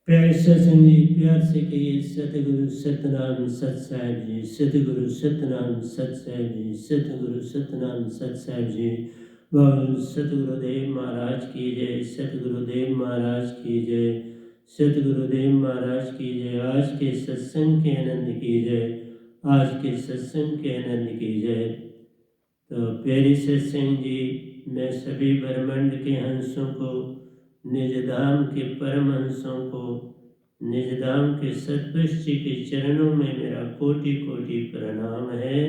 प्यारे सत्संग जी, प्यार से कहिए सतगुरु सतनाम सत साहिब जी, सतगुरु सतनाम सत साहिब जी, सतगुरु सतनाम सत साहिब जी। बाबा सतगुरुदेव महाराज की जय, सतगुरुदेव महाराज की जय, सतगुरुदेव महाराज की जय। आज के सत्संग के आनंद की जय, आज के सत्संग के आनंद की जय। तो प्यारे सत्संग जी, मैं सभी ब्रह्मांड के हंसों को, निजधाम के परमहंसों को, निजधाम के सतपुरुष जी के चरणों में मेरा कोटि कोटि प्रणाम है।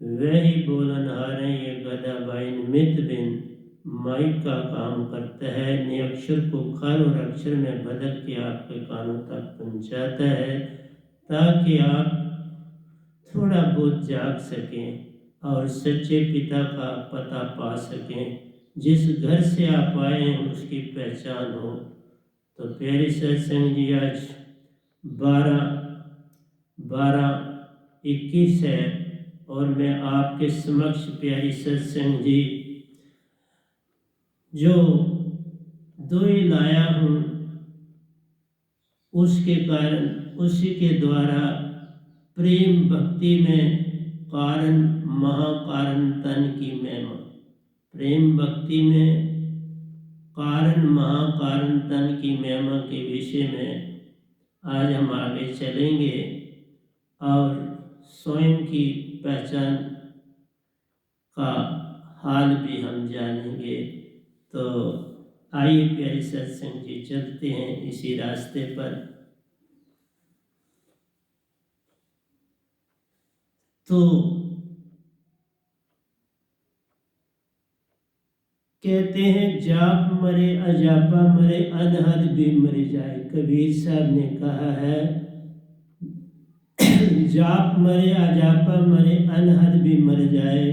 वही बोलनहार है ये गदाबाई निमित्त बिन माइक का काम करता है, निरक्षर को खर और अक्षर में बदल के आपके कानों तक पहुंचाता है, ताकि आप थोड़ा बहुत जाग सकें और सच्चे पिता का पता पा सकें। जिस घर से आप आए हैं उसकी पहचान हो। तो प्यारे सत्संग जी, आज 12/21 है और मैं आपके समक्ष प्यारी सत्संग जी जो दोई लाया हूँ, उसके कारण, उसी के द्वारा प्रेम भक्ति में कारण महाकारण तन की महिमा, प्रेम भक्ति में कारण महाकारण तन की महिमा के विषय में आज हम आगे चलेंगे और स्वयं की पहचान का हाल भी हम जानेंगे। तो आइए प्यारे सत्संग जी, चलते हैं इसी रास्ते पर। तो कहते हैं जाप मरे अजापा मरे, अनहद भी मर जाए। कबीर साहब ने कहा है जाप मरे अजापा मरे, अनहद भी मर जाए।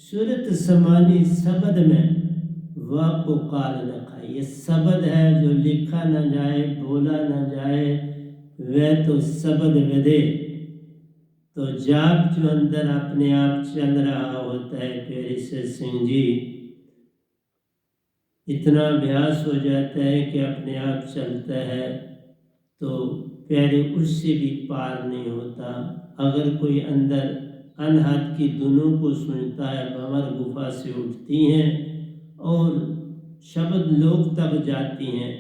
सूरत समानी शब्द में वह को काल न खाए। ये शब्द है जो लिखा न जाए, बोला न जाए, वह तो शब्द विदे। तो जाप जो अंदर अपने आप चल रहा होता है प्यारे सत्संग जी, इतना अभ्यास हो जाता है कि अपने आप चलता है, तो प्यारे उससे भी पार नहीं होता। अगर कोई अंदर अनहद की धुनों को सुनता है, भंवर गुफा से उठती हैं और शब्द लोक तक जाती हैं,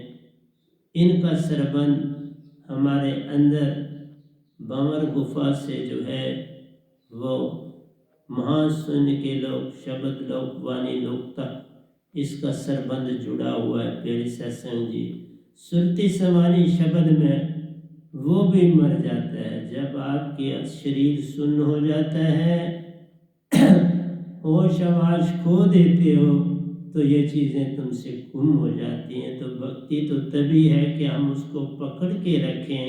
इनका सरबंध हमारे अंदर भंवर गुफा से जो है वो महाशून्य के लोक, शब्द लोक, वाणी लोक तक इसका सरबंध जुड़ा हुआ है प्यारे सत्संग जी। सुरती समानी शब्द में वो भी मर जाता है। जब आपके शरीर शून्य हो जाता है, होश आवाज खो देते हो, तो ये चीज़ें तुमसे गुम हो जाती हैं। तो भक्ति तो तभी है कि हम उसको पकड़ के रखें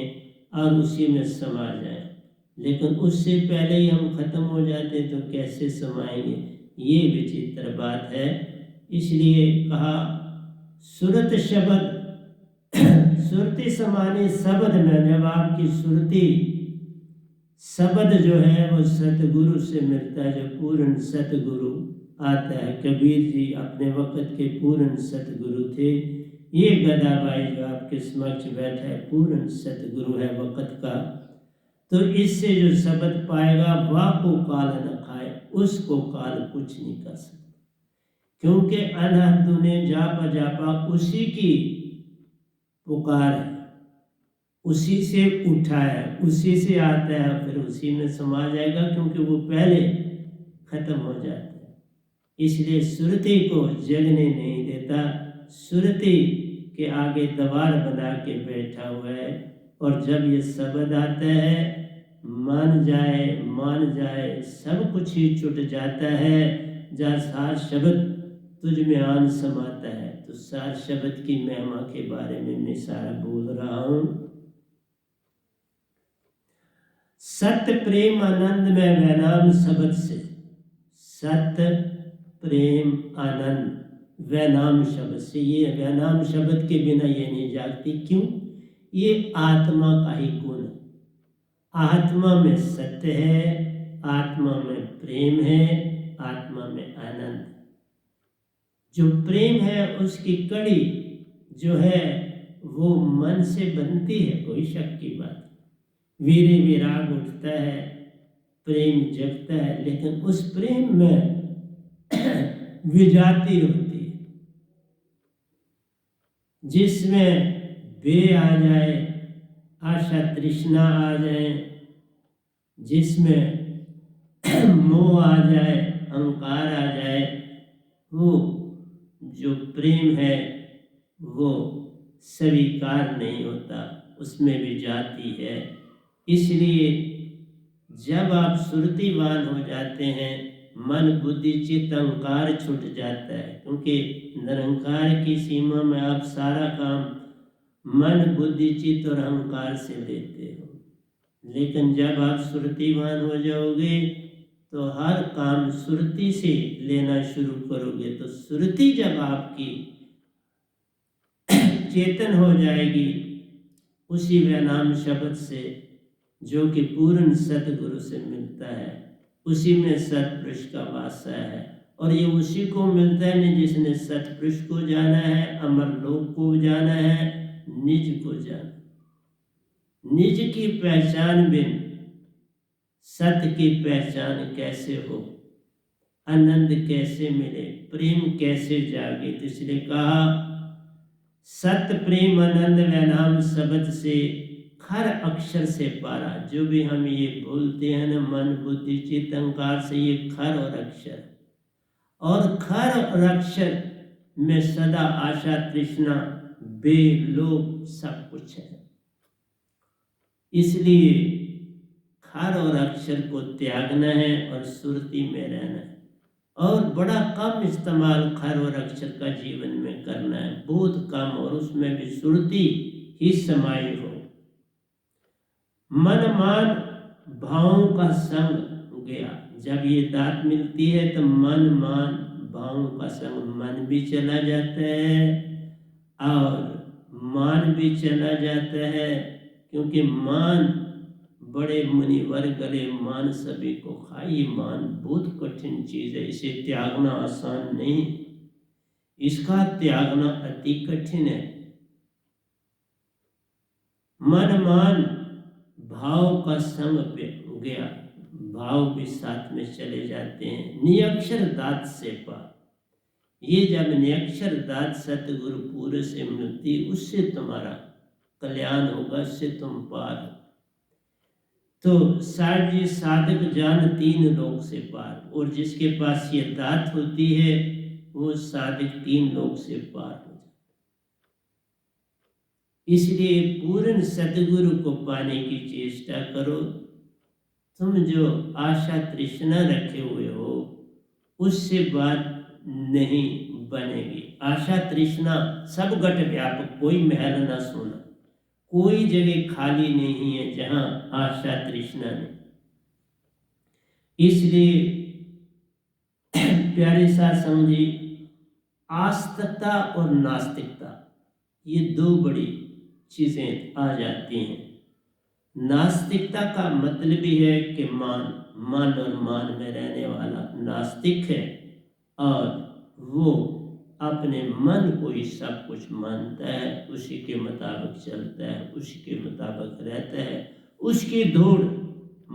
और उसी में समा जाएं। लेकिन उससे पहले ही हम खत्म हो जाते तो कैसे समाएंगे, ये विचित्र बात है। इसलिए कहा सुरत शब्द सुरती समानी शब्द में, जब आपकी सुरती शब्द जो है वो सतगुरु से मिलता है, जो पूर्ण सतगुरु आता है। कबीर जी अपने वक्त के पूर्ण सतगुरु थे। ये गदाबाई जो आपके समक्ष बैठा है पूर्ण सतगुरु है वक्त का। तो इससे जो शब्द पाएगा वह को काल न खाए, उसको काल कुछ नहीं कर सकता, क्योंकि अनहद ने जापा जापा उसी की पुकार है, उसी से उठा है, उसी से आता है, फिर उसी में समा जाएगा, क्योंकि वो पहले खत्म हो जाता है। इसलिए सुरती को जगने नहीं देता, सुरती के आगे दीवार बना के बैठा हुआ है। और जब ये शब्द आता है, मान जाए सब कुछ ही छूट जाता है। जहाँ सार शब्द तुझ में आन समाता है, तो सार शब्द की महिमा के बारे में मैं सारा बोल रहा हूँ। सत्य प्रेम आनंद में वैनाम शब्द से, सत्य प्रेम आनंद वैनाम शब्द से, ये वैनाम शब्द के बिना ये नहीं जागती। क्यों? ये आत्मा का ही गुण है। आत्मा में सत्य है, आत्मा में प्रेम है, आत्मा में आनंद है। जो प्रेम है उसकी कड़ी जो है वो मन से बनती है, कोई शक की बात। वीर विराग उठता है, प्रेम जगता है, लेकिन उस प्रेम में विजाती होती है, जिसमें वे आ जाए, आशा तृष्णा आ जाए, जिसमें मोह आ जाए, अहंकार आ जाए, वो जो प्रेम है वो स्वीकार नहीं होता, उसमें भी जाती है। इसलिए जब आप सुरतिवान हो जाते हैं, मन बुद्धि चित्त अहंकार छूट जाता है, क्योंकि निरंकार की सीमा में आप सारा काम मन बुद्धि चित्त और अहंकार से लेते हो। लेकिन जब आप सुरतिवान हो जाओगे तो हर काम सुरति से लेना शुरू करोगे, तो सुरति जब आपकी चेतन हो जाएगी उसी नाम शब्द से, जो कि पूर्ण सतगुरु से मिलता है, उसी में सतपुरुष का वास है। और ये उसी को मिलता है नहीं जिसने सतपुरुष को जाना है, अमर लोक को जाना है, निज को जाना। निज की पहचान बिन सत्य की पहचान कैसे हो, आनंद कैसे मिले, प्रेम कैसे जागे। तो इसलिए कहा सत्य प्रेम आनंद व नाम शब्द से खर अक्षर से पारा। जो भी हम ये बोलते हैं ना, मन बुद्धि चित्त अहंकार से, ये खर और अक्षर, और खर और अक्षर में सदा आशा तृष्णा बेलोभ सब कुछ है। इसलिए खर और अक्षर को त्यागना है और सुरति में रहना है, और बड़ा कम इस्तेमाल खर और अक्षर का जीवन में करना है, बहुत कम, और उसमें भी सुरति ही समाई हो। मन मान भावों का संग गया। जब ये दात मिलती है तो मन मान भावों का संग, मन भी चला जाता है और मान भी चला जाता है, क्योंकि मान बड़े मुनिवर गले मान सभी को खाई। मान बहुत कठिन चीज है, इसे त्यागना आसान नहीं, इसका त्यागना अति कठिन है। मन मान भाव का संग पे गया, भाव भी साथ में चले जाते हैं। नियक्षर दात से पार, ये जब नियक्षर दात सतगुरु पूरे से मिलती, उससे तुम्हारा कल्याण होगा, उससे तुम पार। तो साठ जी साधक जान तीन लोक से पार, और जिसके पास ये दात होती है वो साधक तीन लोक से पार हो जाता। इसलिए पूर्ण सतगुरु को पाने की चेष्टा करो। तुम जो आशा तृष्णा रखे हुए हो उससे बात नहीं बनेगी। आशा तृष्णा सब घट व्यापक, कोई महल ना सोना, कोई जगह खाली नहीं है जहां आशा तृष्णा नहीं। इसलिए प्यारे साथ समझी, आस्तिकता और नास्तिकता ये दो बड़ी चीजें आ जाती हैं। नास्तिकता का मतलब ही है कि मन और मान में रहने वाला नास्तिक है, और वो अपने मन को ही सब कुछ मानता है, उसी के मुताबिक चलता है, उसी के मुताबिक रहता है, उसकी धूड़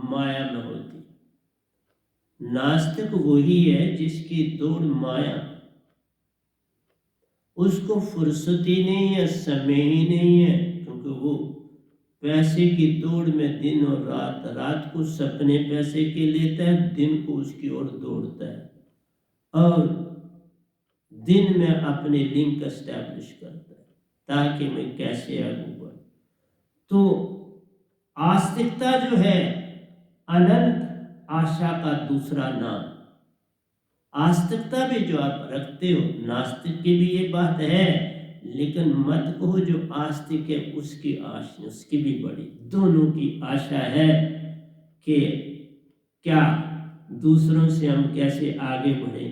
माया में होती। नास्तिक वही है जिसकी दौड़ माया, उसको फुर्सत ही नहीं है, समय ही नहीं है, क्योंकि वो पैसे की दौड़ में दिन और रात, रात को सपने पैसे के लेता है, दिन को उसकी ओर दौड़ता है, और दिन में अपने लिंक एस्टैब्लिश करता है ताकि मैं कैसे आगे बढ़ूं। तो आस्तिकता जो है अनंत आशा का दूसरा नाम। आस्तिकता भी जो आप रखते हो, नास्तिक की भी ये बात है, लेकिन मत कहो जो आस्तिक है उसकी आशा उसकी भी बड़ी, दोनों की आशा है कि क्या दूसरों से हम कैसे आगे बढ़े,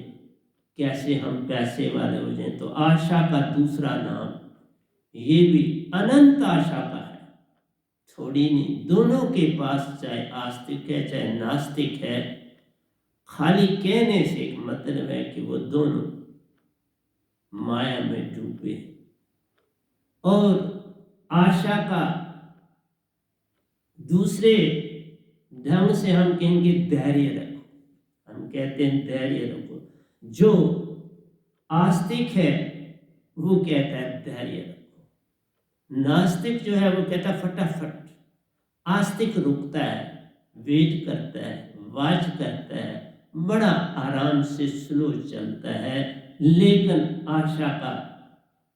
कैसे हम पैसे वाले हो जाएं। तो आशा का दूसरा नाम ये भी अनंत आशा का है, थोड़ी नहीं। दोनों के पास चाहे आस्तिक है चाहे नास्तिक है, खाली कहने से एक मतलब है कि वो दोनों माया में डूबे। और आशा का दूसरे ढंग से हम कहेंगे धैर्य रखो। हम कहते हैं धैर्य रखो। जो आस्तिक है वो कहता है धैर्य रखो। नास्तिक जो है वो कहता है फटाफट। आस्तिक रुकता है, वेट करता है, वाच करता है, बड़ा आराम से स्लो चलता है। लेकिन आशा का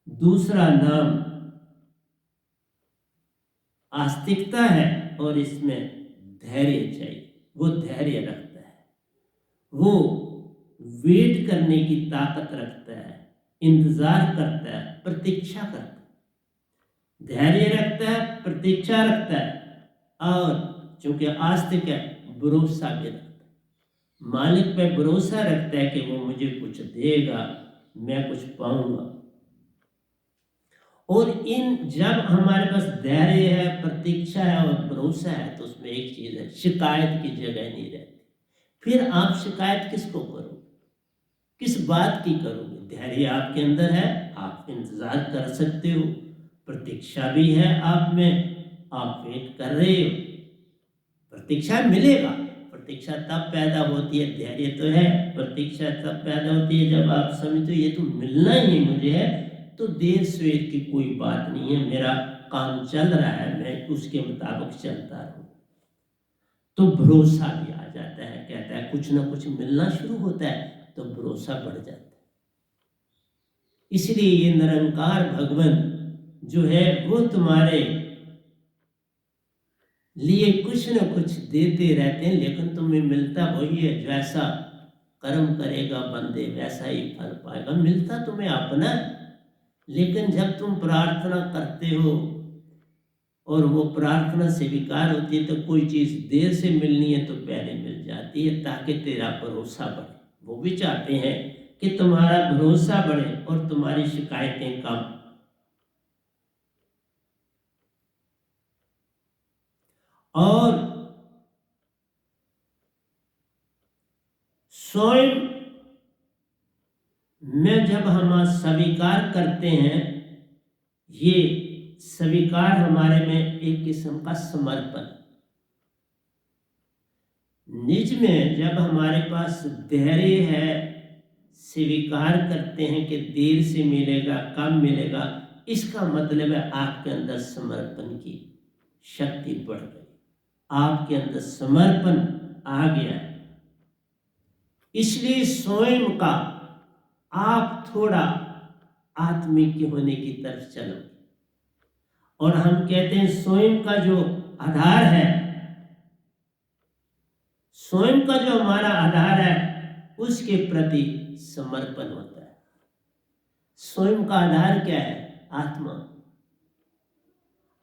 दूसरा नाम आस्तिकता है और इसमें धैर्य चाहिए। वो धैर्य रखता है, वो वेट करने की ताकत रखता है, इंतजार करता है, प्रतीक्षा करता है। धैर्य रखता है, प्रतीक्षा रखता है और चूंकि आस्तिक है भरोसा भी रखता है। मालिक पे भरोसा रखता है कि वो मुझे कुछ देगा, मैं कुछ पाऊंगा। और इन जब हमारे पास धैर्य है, प्रतीक्षा है और भरोसा है तो उसमें एक चीज है, शिकायत की जगह नहीं रहती। फिर आप शिकायत किसको करोगे, किस बात की करोगे? धैर्य आपके अंदर है, आप इंतजार कर सकते हो, प्रतीक्षा भी है आप में, आप वेट कर रहे हो, प्रतीक्षा मिलेगा। प्रतीक्षा तब पैदा होती है, धैर्य तो है, प्रतीक्षा तब पैदा होती है जब आप समझते हो ये तो मिलना ही मुझे है, तो देर सवेर की कोई बात नहीं है, मेरा काम चल रहा है, मैं उसके मुताबिक चलता रहूं। तो भरोसा भी आ जाता है, कहता है कुछ ना कुछ मिलना शुरू होता है तो भरोसा बढ़ जाता है। इसलिए ये निरंकार भगवान जो है वो तुम्हारे लिए कुछ न कुछ देते रहते हैं, लेकिन तुम्हें मिलता वही है, जैसा कर्म करेगा बंदे वैसा ही फल पाएगा। मिलता तुम्हें अपना, लेकिन जब तुम प्रार्थना करते हो और वो प्रार्थना स्वीकार होती है तो कोई चीज़ देर से मिलनी है तो पहले मिल जाती है, ताकि तेरा भरोसा बढ़े। वो भी चाहते हैं कि तुम्हारा भरोसा बढ़े और तुम्हारी शिकायतें कम। और स्वयं में जब हम स्वीकार करते हैं, ये स्वीकार हमारे में एक किस्म का समर्पण। निज में जब हमारे पास धैर्य है, स्वीकार करते हैं कि देर से मिलेगा, कम मिलेगा, इसका मतलब है आपके अंदर समर्पण की शक्ति बढ़ गई, आपके अंदर समर्पण आ गया है। इसलिए स्वयं का आप थोड़ा आत्मिक होने की तरफ चलो। और हम कहते हैं स्वयं का जो आधार है, स्वयं का जो हमारा आधार है उसके प्रति समर्पण होता है। स्वयं का आधार क्या है? आत्मा।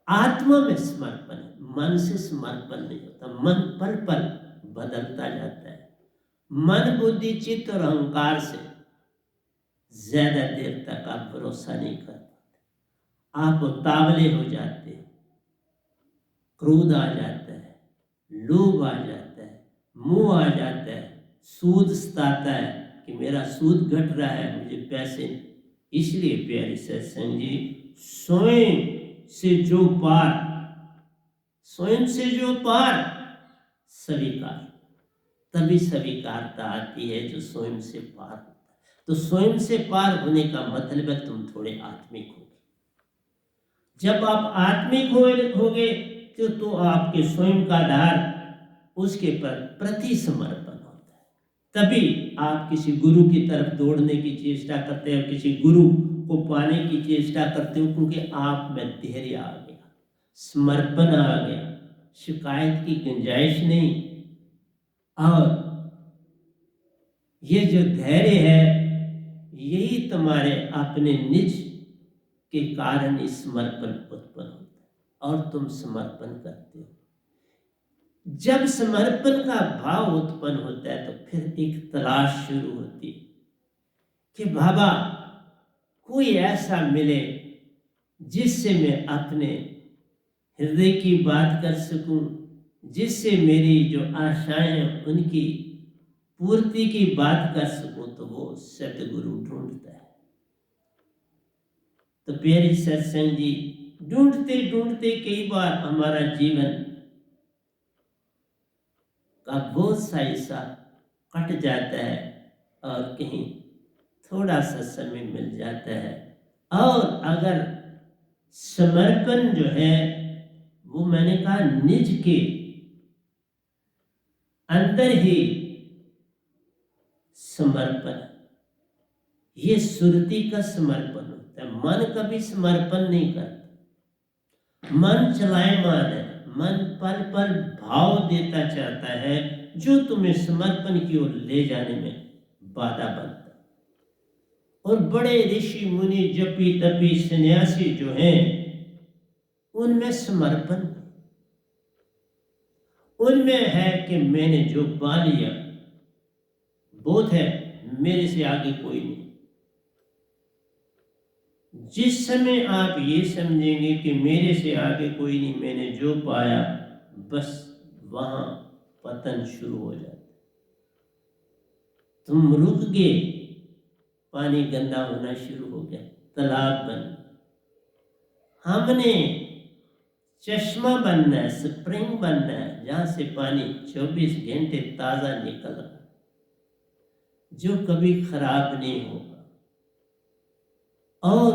आत्मा में समर्पण है, मन से समर्पण नहीं होता। मन पल पल बदलता जाता है। मन बुद्धि चित्त और अहंकार से ज्यादा देर तक आप भरोसा नहीं कर पाते, आप उतावले हो जाते हैं, क्रोध आ जाता है, लोभ आ जाता है, मोह आ जाता है, सूद सताता है कि मेरा सूद घट रहा है, मुझे पैसे। इसलिए प्यारे सत्संग जी, स्वयं से जो पार, स्वयं से जो पार स्वीकार, तभी स्वीकारता आती है जो स्वयं से पार होता है। तो स्वयं से पार होने का मतलब है तुम थोड़े आत्मिक हो। जब आप आत्मिक होगे तो आपके स्वयं का आधार उसके प्रति समर्पण होता है। तभी आप किसी गुरु की तरफ दौड़ने की चेष्टा करते हो, किसी गुरु को पाने की चेष्टा करते हो, क्योंकि आप में धैर्य आ गया, समर्पण आ गया, शिकायत की गुंजाइश नहीं। और ये जो धैर्य है यही तुम्हारे अपने निज के कारण समर्पण उत्पन्न होता है और तुम समर्पण करते हो। जब समर्पण का भाव उत्पन्न होता है तो फिर एक तलाश शुरू होती है कि बाबा कोई ऐसा मिले जिससे मैं अपने हृदय की बात कर सकूं, जिससे मेरी जो आशाएं हैं उनकी पूर्ति की बात कर सकूं। तो वो सतगुरु ढूंढता है। तो प्यारी सत्संग जी, ढूंढते ढूंढते कई बार हमारा जीवन का बहुत सा हिस्सा कट जाता है और कहीं थोड़ा सा समय मिल जाता है। और अगर समर्पण जो है वो मैंने कहा निज के अंदर ही समर्पण, ये सुरती का समर्पण होता है। मन कभी समर्पण नहीं करता, मन चलायमान है, मन पल पल भाव देता चाहता है जो तुम्हें समर्पण की ओर ले जाने में बाधा बनता। और बड़े ऋषि मुनि जपी तपी सन्यासी जो हैं उनमें समर्पण, उनमें है कि मैंने जो पा लिया बहुत है, मेरे से आगे कोई नहीं। जिस समय आप ये समझेंगे कि मेरे से आगे कोई नहीं, मैंने जो पाया बस, वहां पतन शुरू हो जाता। तुम रुक गए, पानी गंदा होना शुरू हो गया, तालाब बन। हमने चश्मा बनना है, स्प्रिंग बनना है, जहां से पानी 24 घंटे ताजा निकल रहा, जो कभी खराब नहीं होगा। और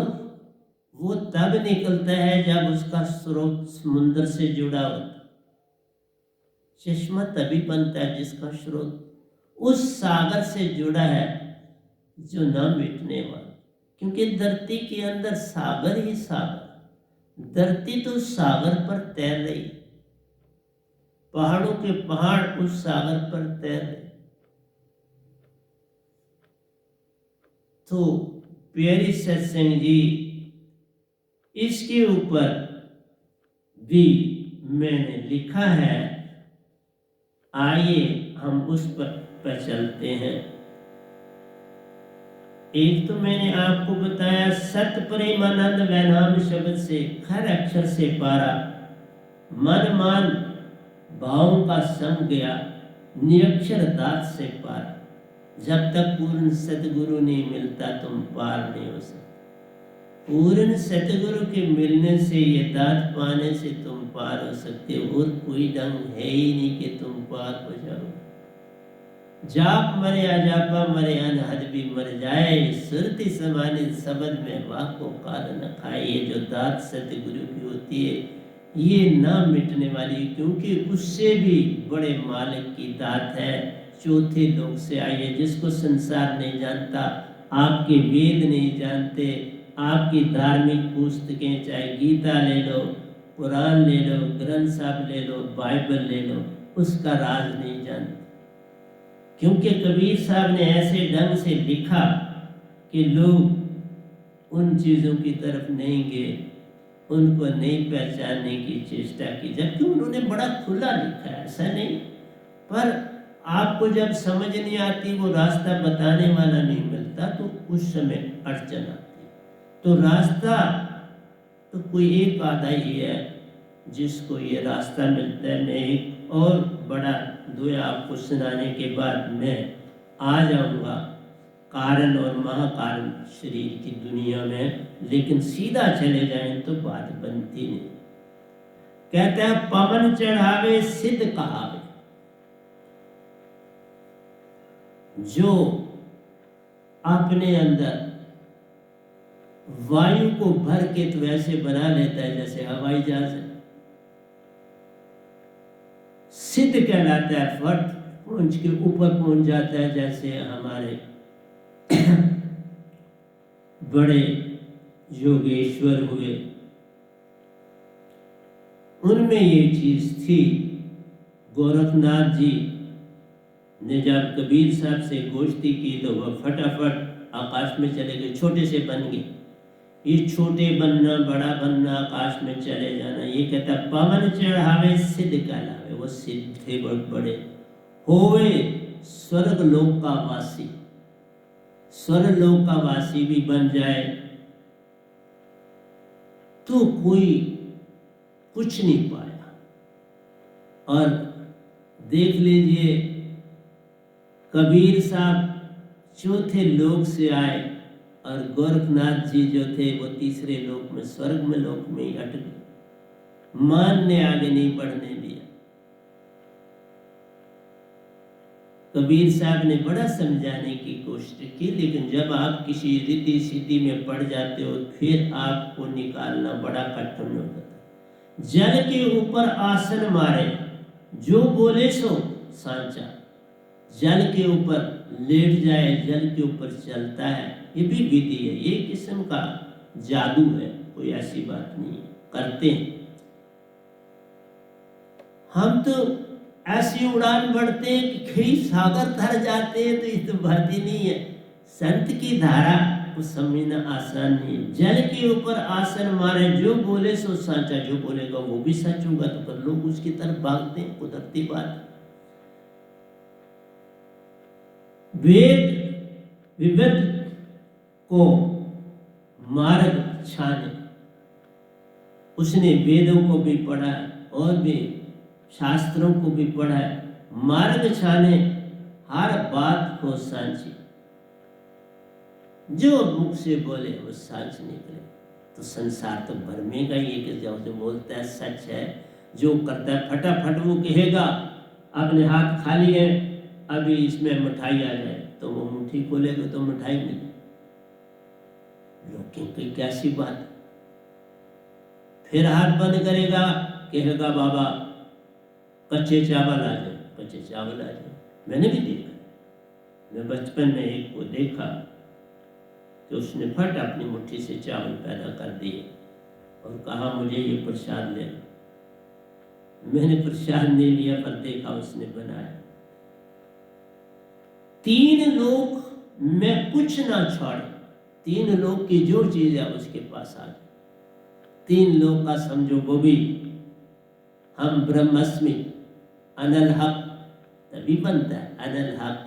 वो तब निकलता है जब उसका स्रोत समुद्र से जुड़ा होता। चश्मा तभी बनता है जिसका स्रोत उस सागर से जुड़ा है जो न मिटने वाला। क्योंकि धरती के अंदर सागर ही सागर, धरती तो सागर पर तैर रही, पहाड़ों के पहाड़ उस सागर पर तैर रहे। तो प्यारी सत्संग जी, इसके ऊपर भी मैंने लिखा है, आइए हम उस पर चलते हैं। एक तो मैंने आपको बताया सत प्रेमानंद वैनाम शब्द से हर अक्षर से पारा, मन मान भावों का सम गया, निरक्षर दात से पारा। जब तक पूर्ण सतगुरु नहीं मिलता तुम पार नहीं हो सकते। पूर्ण सतगुरु के मिलने से, ये दात पाने से तुम पार हो सकते हो। और कोई ढंग है ही नहीं कि तुम पार हो जाओ। जाप मरे अजापा मरे अनहद भी मर जाए, सुरति समाने शब्द में वाको काल न खाए। ये जो दात सतगुरु की होती है ये ना मिटने वाली, क्योंकि उससे भी बड़े मालिक की दात है, चौथे लोक से आई है, जिसको संसार नहीं जानता। आपके वेद नहीं जानते, आपकी धार्मिक पुस्तकें चाहे गीता ले लो, कुरान ले लो, ग्रंथ साहब ले लो, बाइबल ले लो, उसका राज नहीं जानते। क्योंकि कबीर साहब ने ऐसे ढंग से लिखा कि लोग उन चीज़ों की तरफ नहीं गए, उनको नहीं पहचानने की चेष्टा की, जबकि उन्होंने बड़ा खुला लिखा है, ऐसा नहीं। पर आपको जब समझ नहीं आती, वो रास्ता बताने वाला नहीं मिलता, तो उस समय अड़चन आती। तो रास्ता तो कोई एक आधा ही है जिसको ये रास्ता मिलता है। मैं एक और बड़ा दुआ आपको सुनाने के बाद मैं आ जाऊंगा कारण और महाकारण शरीर की दुनिया में, लेकिन सीधा चले जाएं तो बात बनती नहीं। कहते हैं पवन चढ़ावे सिद्ध कहावे, जो अपने अंदर वायु को भर के तो ऐसे बना लेता है जैसे हवाई जहाज है, सिद्ध कहलाता है, फट पहुंच के ऊपर पहुंच जाता है, जैसे हमारे बड़े योगेश्वर हुए, उनमें ये चीज थी। गोरखनाथ जी ने जब कबीर साहब से गोष्ठी की तो वह फटाफट आकाश में चले गए, छोटे से बन गए। ये छोटे बनना बड़ा बनना आकाश में चले जाना, ये कहता पवन चढ़ावे सिद्ध कहलावे। वो सिद्ध थे बहुत बड़े, होवे स्वर्ग लोक का वासी, स्वर्ग लोक का वासी भी बन जाए तो कोई कुछ नहीं पाया। और देख लीजिए कबीर साहब चौथे लोक से आए और गोरखनाथ जी जो थे वो तीसरे लोक में, स्वर्ग में, लोक में ही अटक गए, मान ने आगे नहीं बढ़ने दिया। कबीर साहब ने बड़ा समझाने की कोशिश की, लेकिन जब आप किसी रिद्धि सिद्धि में पड़ जाते हो फिर आपको निकालना बड़ा कठिन हो जाता है। जल के ऊपर आसन मारे, जो बोले सो सांचा। जल के ऊपर लेट जाए, जल के ऊपर चलता है, ये भी विधि है, ये किस्म का जादू है, कोई ऐसी बात नहीं है, करते हैं। हम तो ऐसी उड़ान बढ़ते हैं कि कहीं सागर तर जाते हैं, तो ये तो बात ही नहीं है। संत की धारा को समझना आसान नहीं है। जल के ऊपर आसन मारे, जो बोले सो सांचा। जो बोलेगा वो भी सच होगा, तो पर लोग उसकी तरफ भागते हैं, कुदरती बात। वेद विविध को मार्ग छाने, उसने वेदों को भी पढ़ा और भी शास्त्रों को भी पढ़ा है। मार्ग छाने हर बात को सांची, जो मुख से बोले वो सांच निकले। तो संसार तो भरमेगा ये कि जो बोलता है सच है, जो करता है फटाफट वो कहेगा अपने हाथ खाली है, अभी इसमें मिठाई आ जाए, तो वो मुट्ठी खोलेगा तो मिठाई मिले। लोग की कैसी बात। फिर हाथ बंद करेगा, कहेगा बाबा कच्चे चावल आ जाए, कच्चे चावल आ जाए। मैंने भी देखा, मैं बचपन में एक को देखा कि उसने फट अपनी मुट्ठी से चावल पैदा कर दिए और कहा मुझे ये प्रसाद ले। मैंने प्रसाद नहीं लिया, पर देखा उसने बनाया। 3 लोग में कुछ ना छोड़े, 3 लोग की जो चीज है उसके पास आ जाए। 3 लोग का समझो वो भी, हम ब्रह्मस्मि अनल हक, तभी बनता है अनल हक,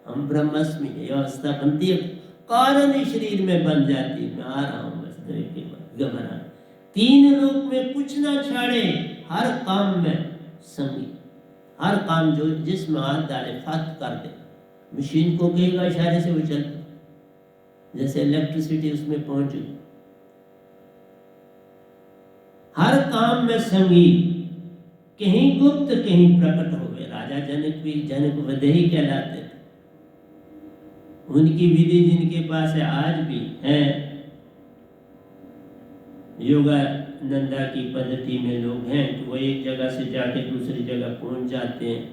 हम ब्रह्मस्मि, ये अवस्था बनती है, कारण शरीर में बन जाती है। मैं आ रहा हूँ बस के बाद घबरा। 3 लोग में कुछ ना छाड़े, हर काम में संगी, हर काम जो जिसमें हाथ डाले फात कर दे। मशीन को कहेगा इशारे से वो चलता, जैसे इलेक्ट्रिसिटी उसमें पहुंच गई। हर काम में संगी, कहीं गुप्त कहीं प्रकट हो गए। राजा जनक भी जनक वदेही कहलाते थे। उनकी विधि जिनके पास है आज भी है, योगानंदा की पद्धति में लोग हैं कि वो एक जगह से जाके दूसरी जगह पहुंच जाते हैं,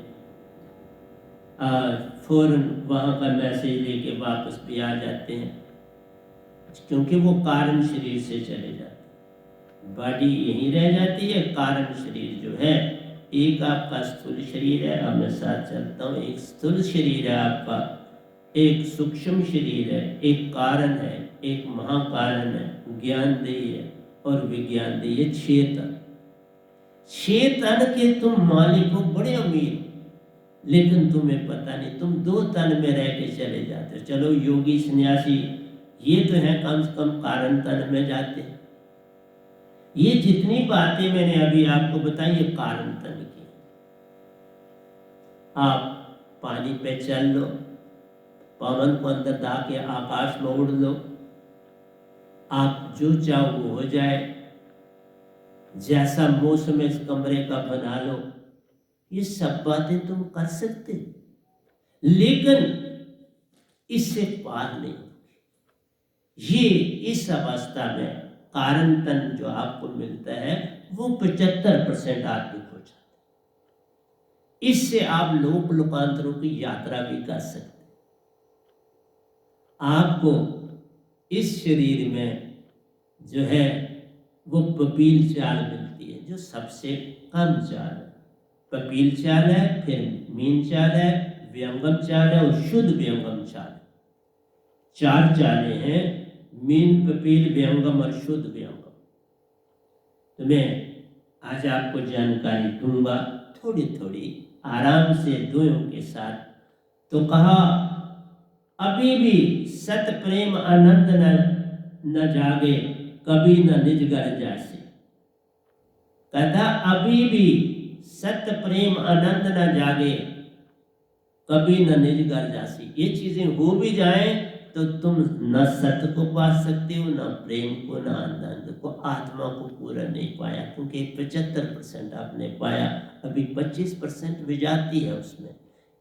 फौरन वहाँ का मैसेज लेके वापस भी आ जाते हैं, क्योंकि वो कारण शरीर से चले जाते हैं। बॉडी यहीं रह जाती है, कारण शरीर जो है, एक आपका स्थूल शरीर है, अब मैं साथ चलता हूँ। एक स्थूल शरीर है आपका, एक सूक्ष्म शरीर है, एक कारण है, एक महाकारण है, ज्ञानदेही है और विज्ञानदेही है। 6 तन। 6 तन के तुम मालिक हो, बड़े अमीर, लेकिन तुम्हें पता नहीं, तुम 2 तन में रह के चले जाते हो। चलो योगी सन्यासी ये तो है कम से कम कारण तन में जाते हैं। ये जितनी बातें मैंने अभी आपको बताई ये कारण तन की। आप पानी पे चल लो, पवन को अंदर दा के आकाश में उड़ लो, आप जो चाहो वो हो जाए, जैसा मौसम इस कमरे का बना लो, ये सब बातें तुम कर सकते, लेकिन इससे पार नहीं। ये इस अवस्था में कारण तन जो आपको मिलता है वो 75% आत्मिक हो जाता है। इससे आप लोक लोकांतरों की यात्रा भी कर सकते। आपको इस शरीर में जो है वो पपील चाल मिलती है, जो सबसे कम चाल है। पपील चाल है, फिर मीन चाल है, व्यंगम चाल है और शुद्ध व्यंगम चाल है। 4 चालें हैं, मीन, पपील, व्यंगम और शुद्ध व्यंगम। तो मैं आज आपको जानकारी दूंगा थोड़ी थोड़ी आराम से दोनों के साथ। तो कहा अभी भी सत प्रेम आनंद न जागे, कभी न निज घर जासे। कहता अभी भी सत्य प्रेम आनंद न जागे, कभी न निज घर जासी। ये चीजें हो भी जाएं तो तुम न सत्य को पा सकते हो, न प्रेम को, न आनंद को, आत्मा को पूरा नहीं पाया, क्योंकि 75% आपने पाया, अभी 25% विजाती है उसमें।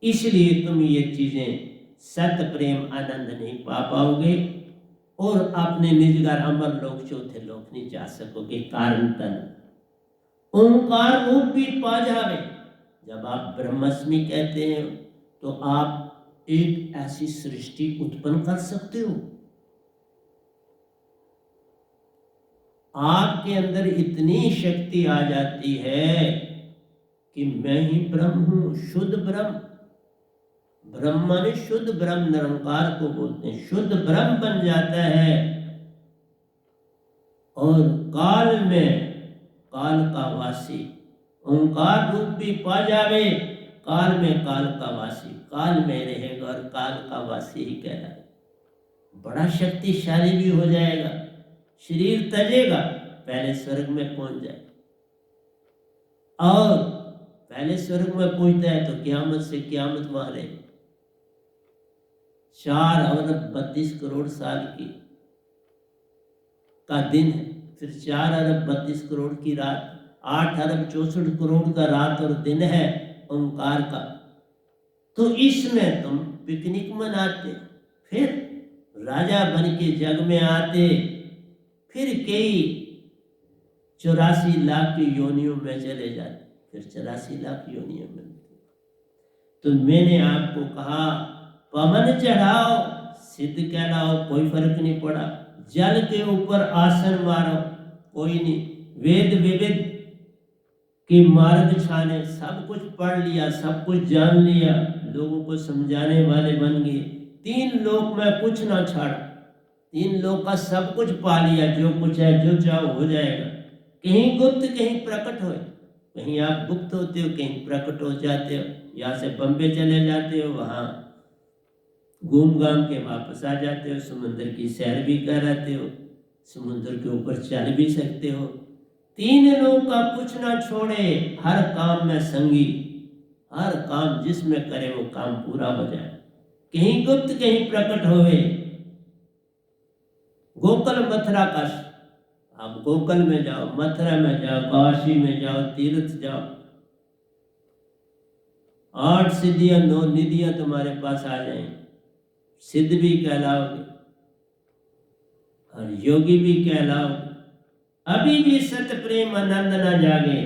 इसलिए तुम ये चीजें सत्य प्रेम आनंद नहीं पा पाओगे और अपने निजगर अमर लोक चौथे लोक नहीं जा सकोगे। कारण तन ओंकार रूप भी पा जावे। जब आप ब्रह्मस्मि कहते हैं तो आप एक ऐसी सृष्टि उत्पन्न कर सकते हो। आपके अंदर इतनी शक्ति आ जाती है कि मैं ही ब्रह्म हूं, शुद्ध ब्रह्म। ब्रह्म ने शुद्ध ब्रह्म, निरंकार को बोलते हैं, शुद्ध ब्रह्म बन जाता है। और काल में काल का वासी ओंकार रूप भी पा जावे, काल में काल का वासी, काल में रहेगा और काल का वासी ही कहलाएगा। बड़ा शक्तिशाली भी हो जाएगा, शरीर तजेगा, पहले स्वर्ग में पहुंच जाए। और पहले स्वर्ग में पहुंचता है तो कियामत से कियामत वहां रहे। 4 अरब 32 करोड़ साल की का दिन है, फिर 4 अरब 32 करोड़ की रात, 8 अरब 64 करोड़ का रात और दिन है ओंकार का। तो इसमें तुम पिकनिक मनाते, फिर राजा बन के जग में आते, फिर कई 84 लाख की योनियों में चले जाते, फिर 84 लाख योनियों में। तो मैंने आपको कहा पवन चढ़ाओ सिद्ध कहलाओ, कोई फर्क नहीं पड़ा। जल के ऊपर आसन मारो, कोई नहीं। वेद विविध की मार्ग छाने, सब कुछ पढ़ लिया, सब कुछ जान लिया, लोगों को समझाने वाले बन गए। 3 लोक में कुछ ना छाड़ा, 3 लोक का सब कुछ पा लिया, जो कुछ है जो चाहो हो जाएगा। कहीं गुप्त कहीं प्रकट हो, कहीं आप गुप्त होते हो, कहीं प्रकट हो जाते हो। यहाँ से बम्बे चले जाते हो, वहाँ घूम घाम के वापस आ जाते हो, समुद्र की सैर भी कराते हो, समुद्र के ऊपर चल भी सकते हो। 3 लोग का कुछ ना छोड़े, हर काम में संगी, हर काम जिसमें करे वो काम पूरा हो जाए। कहीं गुप्त कहीं प्रकट होवे। गोकुल मथुरा काशी, आप गोकुल में जाओ, मथुरा में जाओ, काशी में जाओ, तीर्थ जाओ, 8 सिद्धियां 9 निधियां तुम्हारे पास आ जाएंगी। सिद्ध भी कहलाओगे और योगी भी कहलाओगे। अभी भी सत्य प्रेम आनंद न जागे,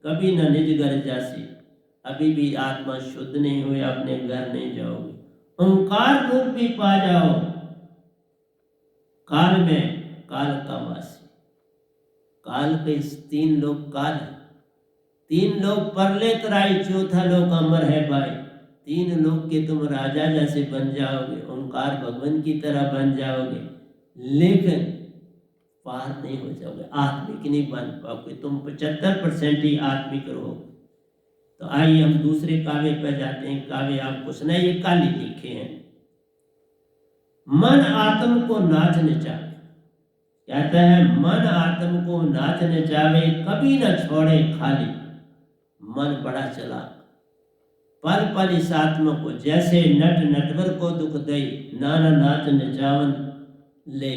कभी न निज घर जासी। अभी भी आत्मा शुद्ध नहीं हुई, अपने घर नहीं जाओगे। ओंकार रूप भी पा जाओ, काल में काल का वासी। काल के 3 लोग काल है, 3 लोग परले तराई, चौथा लोग अमर है भाई। 3 लोग के तुम राजा जैसे बन जाओगे, ओंकार भगवान की तरह बन जाओगे, लेकिन पार नहीं हो जाओगे, आत्मिक नहीं बन पाओगे। तुम 75% ही आत्मिक रहोगे। तो आइए हम दूसरे काव्य पर जाते हैं। काव्य आपको सुना, ये काली लिखे हैं। मन आत्म को नाच नचावे, कहता है मन आत्म को नाच नचावे, कभी न छोड़े खाली। मन बड़ा चला, पल पल इस आत्मा को, जैसे नट नटवर को दुख दई, नाना नाच नचावन ले।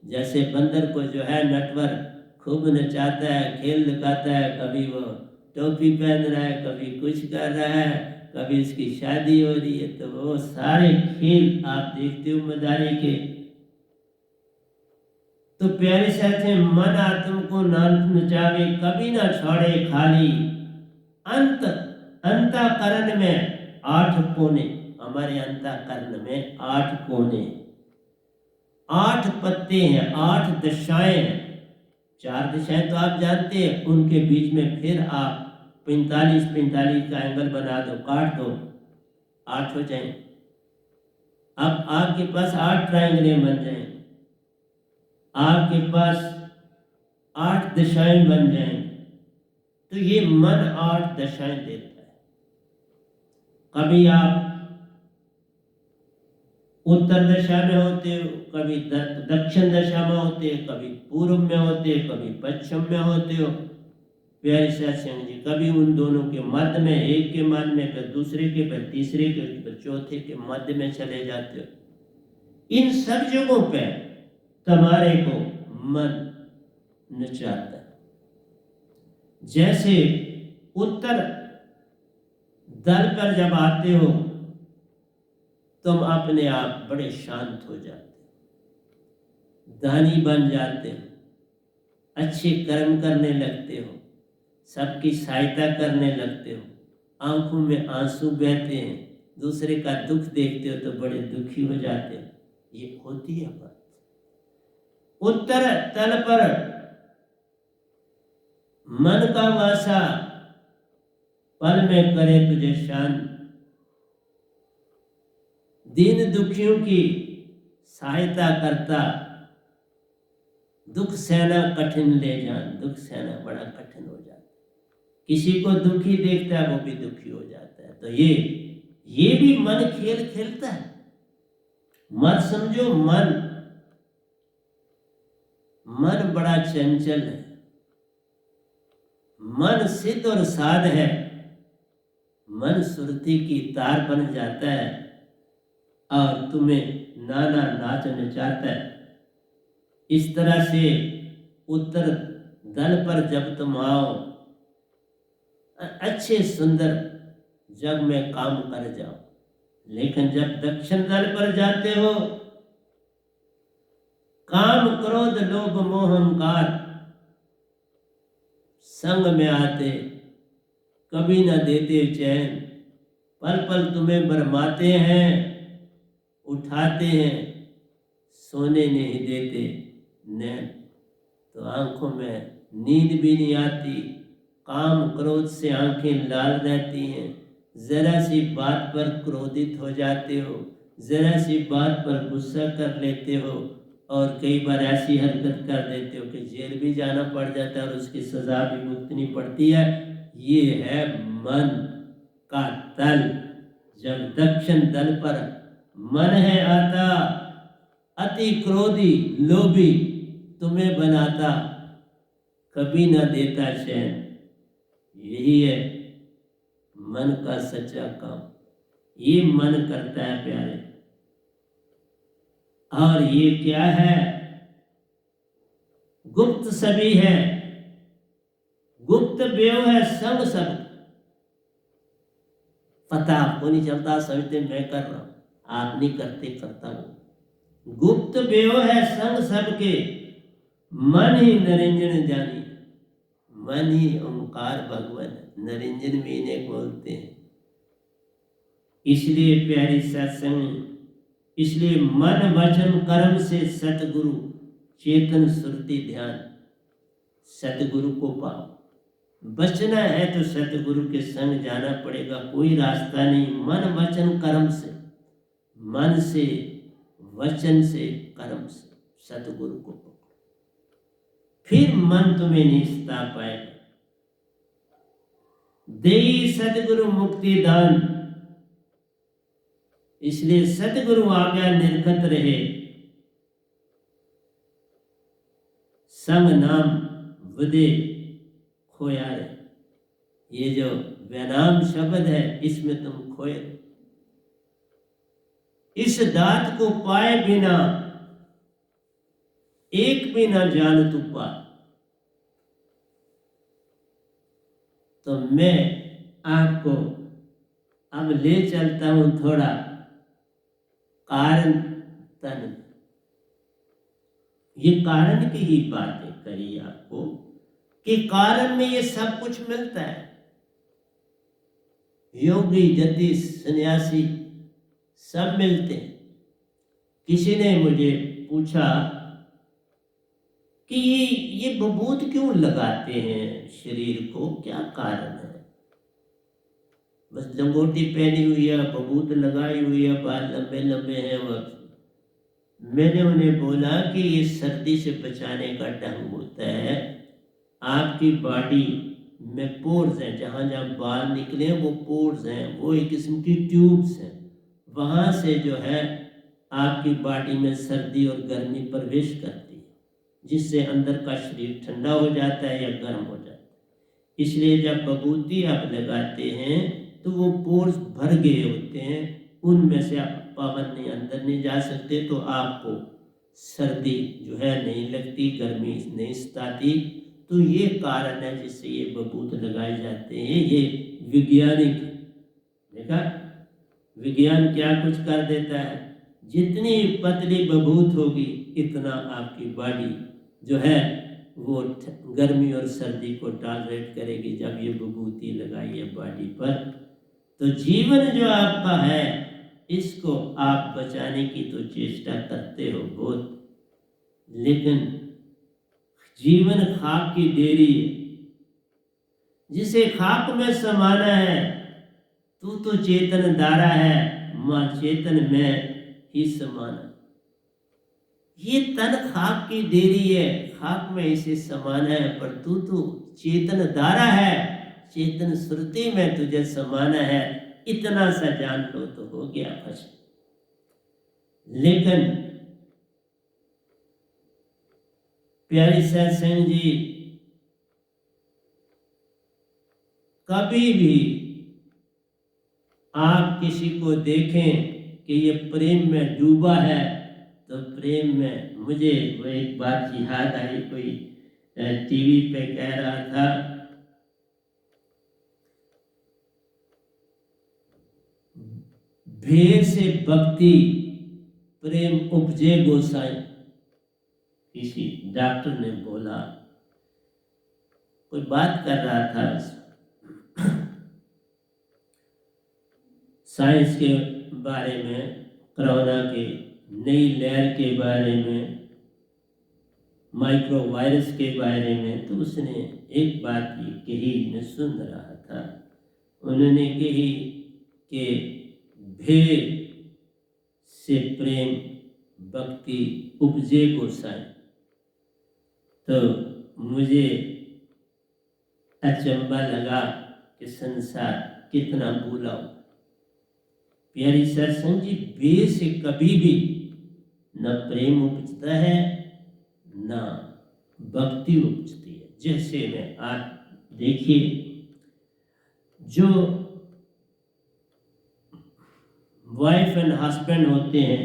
जैसे बंदर को जो है नटवर खूब नचाता है, खेल दिखाता है, कभी वो टोपी पहन रहा है, कभी कुछ कर रहा है, कभी इसकी शादी हो रही है, तो वो सारे खेल आप देखते हो मदारी के। तो प्यारे साथ मन आत्म को नाच नचावे, कभी ना छोड़े खाली। अंत अंतःकरण में 8 कोने, हमारे अंतःकरण में 8 कोने, 8 पत्ते हैं, 8 दशाएं हैं। 4 दिशाएं तो आप जानते हैं, उनके बीच में फिर आप 45 का एंगल बना दो, काट दो, 8 हो जाए। अब आपके पास 8 ट्रायंगलें बन जाएंगे, आपके पास 8 दिशाएं बन जाएंगी। तो ये मन 8 दशाएं देता है। कभी आप उत्तर दशा में होते हो, कभी दक्षिण दशा में होते हो, कभी पूर्व में होते हो, कभी पश्चिम में होते हो। प्यारे सत्संग जी, कभी उन दोनों के मध्य में, एक के मध्य में, फिर दूसरे के, फिर तीसरे के, फिर चौथे के मध्य में चले जाते हो। इन सब जगहों पे तुम्हारे को मन नचाता है। जैसे उत्तर दल पर जब आते हो तुम अपने आप बड़े शांत हो जाते हो, दानी बन जाते हो, अच्छे कर्म करने लगते हो, सबकी सहायता करने लगते हो, आंखों में आंसू बहते हैं, दूसरे का दुख देखते हो तो बड़े दुखी हो जाते हो। ये होती है बात। उत्तर तल पर मन का वासा पल में करे तुझे शांत, दीन दुखियों की सहायता करता, दुख सहना कठिन ले जान। दुख सहना बड़ा कठिन हो जाता है, किसी को दुखी देखता है वो भी दुखी हो जाता है। तो ये भी मन खेल खेलता है। मत समझो मन बड़ा चंचल है, मन सिद्ध और साध है। मन सुरती की तार बन जाता है और तुम्हें नाना नाच नचाता है। इस तरह से उत्तर दल पर जब तुम आओ, अच्छे सुंदर जग में काम कर जाओ, लेकिन जब दक्षिण दल पर जाते हो, काम क्रोध लोभ मोह अहंकार संग में आते, कभी न देते चैन, पल पल तुम्हें बरमाते हैं, उठाते हैं, सोने नहीं देते नैन। तो आंखों में नींद भी नहीं आती, काम क्रोध से आंखें लाल रहती हैं, जरा सी बात पर क्रोधित हो जाते हो, जरा सी बात पर गुस्सा कर लेते हो और कई बार ऐसी हरकत कर देते हो कि जेल भी जाना पड़ जाता है और उसकी सजा भी भुगतनी पड़ती है। ये है मन का तल। जब दक्षिण दल पर मन है आता, अति क्रोधी लोभी तुम्हें बनाता, कभी ना देता चैन। यही है मन का सच्चा काम। ये मन करता है प्यारे। और ये क्या है? गुप्त सभी है, गुप्त बेव है संग सब। पता आपको नहीं चलता, समझते मैं कर रहा हूं, आप नहीं करते, करता हूं। गुप्त बेव है संग सबके, मन ही निरंजन जानी। मन ही ओंकार भगवान, निरंजन भी इन्हें बोलते हैं। इसलिए प्यारी सत्संग, इसलिए मन वचन कर्म से सतगुरु चेतन सुरति ध्यान, सतगुरु को पाओ। बचना है तो सतगुरु के संग जाना पड़ेगा, कोई रास्ता नहीं। मन वचन कर्म से, मन से, वचन से, कर्म से सतगुरु को पकड़ो, फिर मन तुम्हें नहीं सता पाएगा। देई सतगुरु मुक्ति दान, इसलिए सतगुरु आज्ञा निर्गत रहे, संग नाम वदे खोया रहे। ये जो वैनाम शब्द है, इसमें तुम खोए। इस दात को पाए बिना एक भी ना जान तू पा। तो मैं आपको अब ले चलता हूं थोड़ा कारण तन। ये कारण की ही बातें करी आपको कि कारण में ये सब कुछ मिलता है। योगी जति सन्यासी सब मिलते हैं। किसी ने मुझे पूछा कि ये बबूत क्यों लगाते हैं शरीर को, क्या कारण है? बस लंगोटी पहनी हुई है, बबूत लगाई हुई है, बाल लंबे लंबे हैं। वह मैंने उन्हें बोला कि ये सर्दी से बचाने का ढंग होता है। आपकी बॉडी में पोर्स हैं, जहाँ जहाँ बाल निकले वो पोर्स हैं, वो एक किस्म की ट्यूब्स हैं। वहाँ से जो है आपकी बॉडी में सर्दी और गर्मी प्रवेश करती है, जिससे अंदर का शरीर ठंडा हो जाता है या गर्म हो जाता है। इसलिए जब बबूती आप लगाते हैं तो वो पोर्स भर गए होते हैं, उनमें से पावन नहीं, अंदर नहीं जा सकते, तो आपको सर्दी जो है नहीं लगती, गर्मी नहीं सताती। तो ये कारण है जिससे ये बबूत लगाए जाते हैं। ये वैज्ञानिक, देखा विज्ञान क्या कुछ कर देता है। जितनी पतली बबूत होगी इतना आपकी बॉडी जो है वो गर्मी और सर्दी को टॉलरेट करेगी जब ये बबूती लगाई है बॉडी पर। तो जीवन जो आपका है इसको आप बचाने की तो चेष्टा करते हो बहुत, लेकिन जीवन खाक की डेरी है, जिसे खाक में समाना है। तू तो चेतन धारा है, मां चेतन में ही समाना। ये तन खाक की डेरी है, खाक में इसे समाना है, पर तू तो चेतन धारा है, चेतन श्रुति में तुझे समाना है। इतना सा जान लो तो हो गया फर्स्ट। लेकिन प्यारी सत्संग जी, कभी भी आप किसी को देखें कि ये प्रेम में डूबा है, तो प्रेम में, मुझे वो एक बात याद आई, कोई टीवी पे कह रहा था, भेर से भक्ति प्रेम उपजे गोसाई। किसी डॉक्टर ने बोला, कोई बात कर रहा था साइंस के बारे में, कोरोना के नई लहर के बारे में, माइक्रो वायरस के बारे में। तो उसने एक बात ये कही, मैं सुन रहा था, उन्होंने कही कि भेद से प्रेम भक्ति उपजे गोसाई। तो मुझे अचंबा लगा कि संसार कितना भूला हो। प्यारी सत्संग जी, भेद से कभी भी न प्रेम उपजता है न भक्ति उपजती है। जैसे में आप देखिए, जो वाइफ एंड हस्बैंड होते हैं,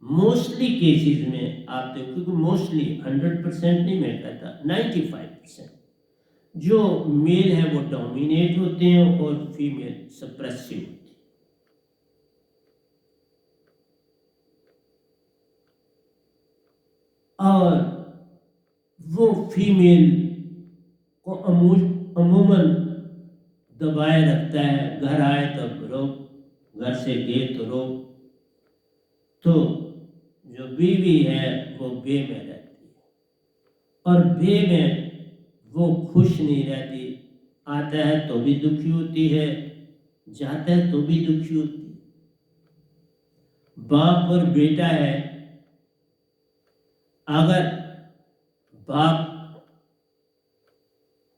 मोस्टली केसेस में आप देखो, क्योंकि मोस्टली 100% नहीं मैं कहता, 95% जो मेल है वो डोमिनेट होते हैं और फीमेल सप्रेसिव होती है। और वो फीमेल को अमूमन दबाए रखता है, घर आए तब रो, घर से गए तो रो। तो जो बीवी है वो बे में रहती है, और बे में वो खुश नहीं रहती। आता है तो भी दुखी होती है, जाता है तो भी दुखी होती है। बाप और बेटा है, अगर बाप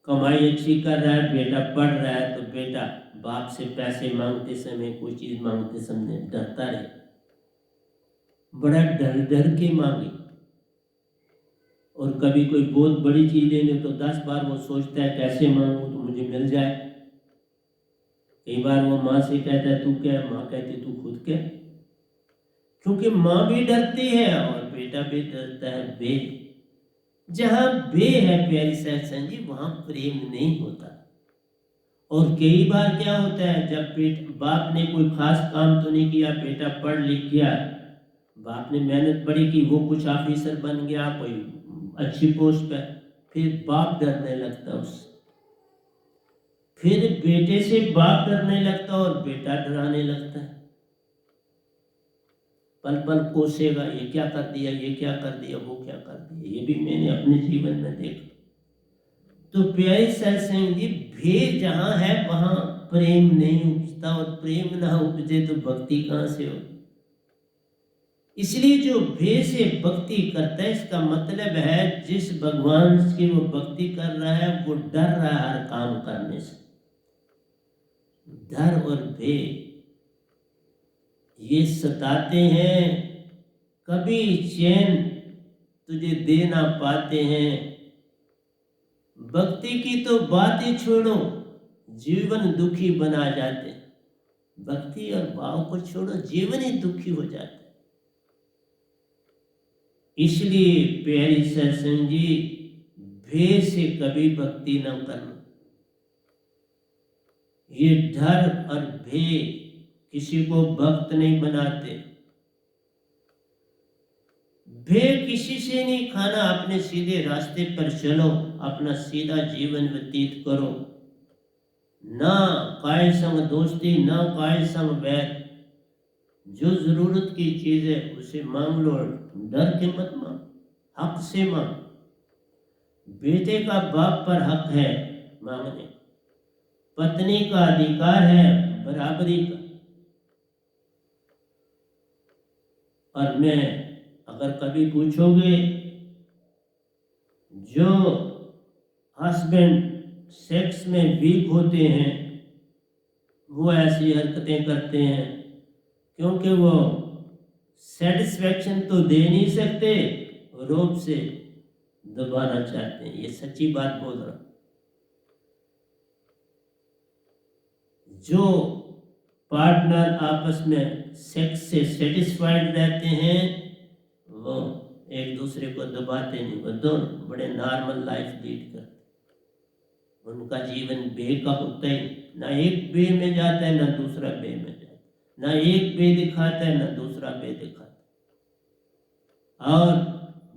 कमाई अच्छी कर रहा है, बेटा पढ़ रहा है, तो बेटा बाप से पैसे मांगते समय, कोई चीज मांगते समय डरता रहे, बड़ा डर डर के मांगे। और कभी कोई बहुत बड़ी चीज लेने तो 10 बार वो सोचता है कैसे मांगू तो मुझे मिल जाए। कई बार वो माँ से कहता है तू क्या, माँ कहती तू खुद क्या, क्योंकि माँ भी डरती है और बेटा भी डरता है। बे, जहां बे है प्यारी सत्संग जी, वहां प्रेम नहीं होता। और कई बार क्या होता है, जब बाप ने कोई खास काम तो नहीं किया, बेटा पढ़ लिख गया, बाप ने मेहनत बड़ी की, वो कुछ ऑफिसर बन गया, कोई अच्छी पोस्ट पे, फिर बाप डरने लगता उससे, फिर बेटे से बाप डरने लगता और बेटा डराने लगता है, पल पल कोसेगा, ये क्या कर दिया, ये क्या कर दिया, वो क्या कर दिया। ये भी मैंने अपने जीवन में देखा। तो प्यारी सत्संग जी, भेद जहां है वहां प्रेम नहीं उपजता, और प्रेम ना उपजे तो भक्ति कहां से हो। इसलिए जो भेद से भक्ति करता है, इसका मतलब है जिस भगवान की वो भक्ति कर रहा है वो डर रहा है हर काम करने से। डर और भय ये सताते हैं, कभी चैन तुझे दे ना पाते हैं। भक्ति की तो बात ही छोड़ो, जीवन दुखी बना जाते हैं। भक्ति और भाव को छोड़ो, जीवन ही दुखी हो जाता है। इसलिए प्यारी सत्संग जी, भय से कभी भक्ति न करना। ये डर और भय किसी को भक्त नहीं बनाते। भय किसी से नहीं खाना, अपने सीधे रास्ते पर चलो, अपना सीधा जीवन व्यतीत करो। ना काय संग दोस्ती, ना काय संग बैर। जो जरूरत की चीज है उसे मांग लो, डर के मत मांग, हक से मांग। बेटे का बाप पर हक है मांगने, पत्नी का अधिकार है बराबरी का। और मैं अगर कभी पूछोगे, जो हस्बैंड सेक्स में वीक होते हैं वो ऐसी हरकतें करते हैं क्योंकि वो सेटिस्फैक्शन तो दे नहीं सकते, रोब से दबाना चाहते हैं। ये सच्ची बात बोल रहा हूं। जो पार्टनर आपस में सेक्स से सेटिस्फाइड रहते हैं वो एक दूसरे को दबाते नहीं, वो दोनों बड़े नॉर्मल लाइफ लीड करते। उनका जीवन बे का होता ही, ना एक बे में जाता है ना दूसरा बे में जाता है, ना एक बे दिखाता है ना दूसरा बे दिखाता है। और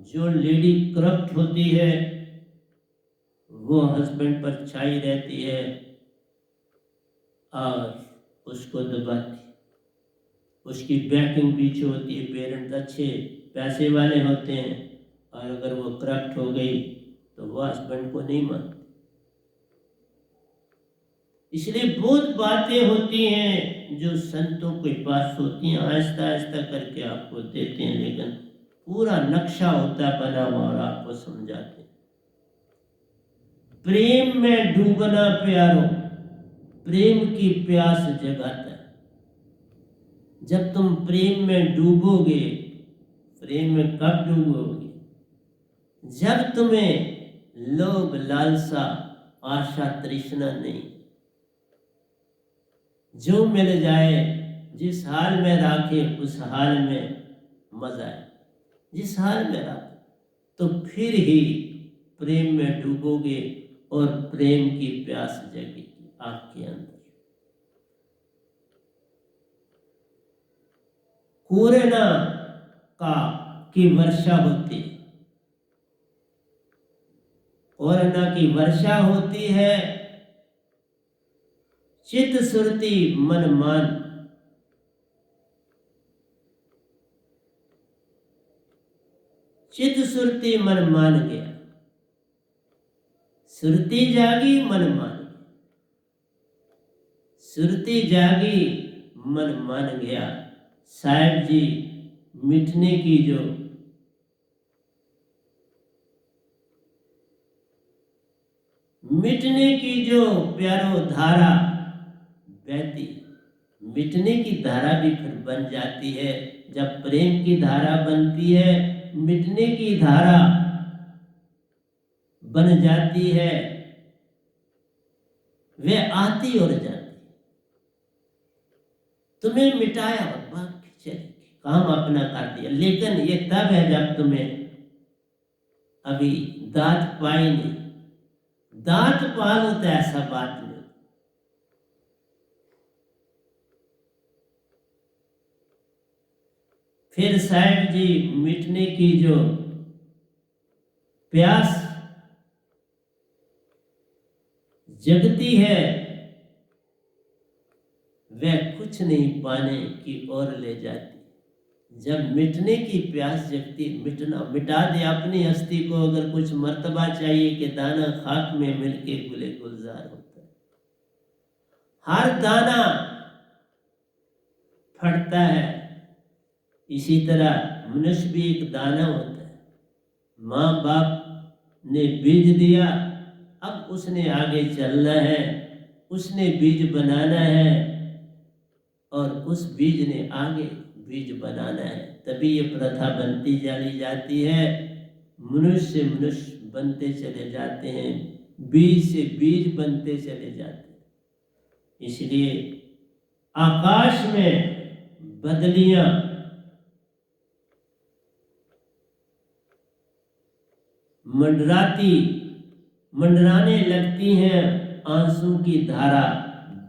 जो लेडी करप्ट होती है वो हस्बैंड पर छाई रहती है और उसको दबाती है। उसकी बैकिंग पीछे होती है, पेरेंट्स अच्छे पैसे वाले होते हैं और अगर वो करप्ट हो गई तो वो हस्बैंड को नहीं मानती। इसलिए बहुत बातें होती हैं जो संतों के पास होती हैं, आहिस्ता आहिस्ता करके आपको देते हैं, लेकिन पूरा नक्शा होता बना हुआ और आपको समझाते हैं। प्रेम में डूबना प्यारो, प्रेम की प्यास जगाता है। जब तुम प्रेम में डूबोगे, प्रेम में कब डूबोगे? जब तुम्हें लोभ लालसा आशा तृष्णा नहीं, जो मिल जाए, जिस हाल में राखे उस हाल में मजा है, जिस हाल में राखे, तो फिर ही प्रेम में डूबोगे और प्रेम की प्यास जगेगी आपके अंदर। कोरोना का की वर्षा होती, कोरोना की वर्षा होती है, चित सुरती मन मान। चित सुरती मन मान गया, सुरती जागी मन मान गया, सुरती जागी मन मान गया। साहिब जी मिटने की जो प्यारो धारा बहती, मिटने की धारा भी फिर बन जाती है। जब प्रेम की धारा बनती है, मिटने की धारा बन जाती है, वे आती और जाती। तुम्हें मिटाया और बाकी चले, काम अपना कर दिया, लेकिन ये तब है जब तुम्हें अभी दांत पाई नहीं। दांत पाल होता है ऐसा बात नहीं। फिर साहिब जी मिटने की जो प्यास जगती है, वह कुछ नहीं पाने की ओर ले जाती। जब मिटने की प्यास जगती, मिटा दे अपनी हस्ती को। अगर कुछ मर्तबा चाहिए कि दाना खाक में मिलके गुले गुलजार होता है। हर दाना फटता है, इसी तरह मनुष्य भी एक दाना होता है। माँ बाप ने बीज दिया, अब उसने आगे चलना है, उसने बीज बनाना है और उस बीज ने आगे बीज बनाना है। तभी ये प्रथा बनती चली जाती है। मनुष्य से मनुष्य बनते चले जाते हैं, बीज से बीज बनते चले जाते हैं। इसलिए आकाश में बदलियां मंडराने लगती हैं, आंसू की धारा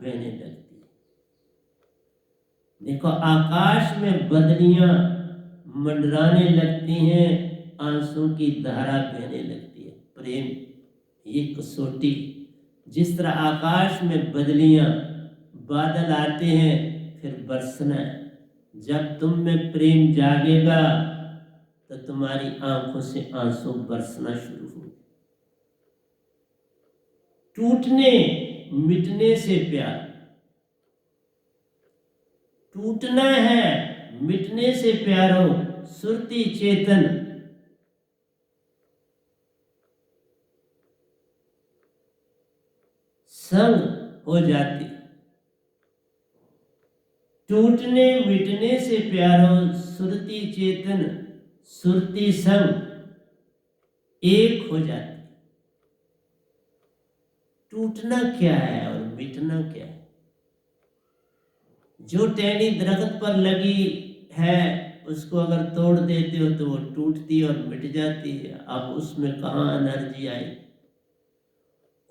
बहने लगती है। देखो, आकाश में बदलियां मंडराने लगती हैं, आंसू की धारा बहने लगती है। प्रेम ये कसौटी, जिस तरह आकाश में बदलियां, बादल आते हैं फिर बरसना है। जब तुम में प्रेम जागेगा तो तुम्हारी आंखों से आंसू बरसना शुरू हो। टूटने मिटने से प्यार, टूटना है मिटने से प्यारो, सुरती चेतन संग हो जाती। टूटने मिटने से प्यारो, सुरती चेतन सुरती संग एक हो जाती। टूटना क्या है और मिटना क्या है? जो टहनी दरख्त पर लगी है उसको अगर तोड़ देते हो तो वो टूटती और मिट जाती है। अब उसमें कहाँ एनर्जी आई?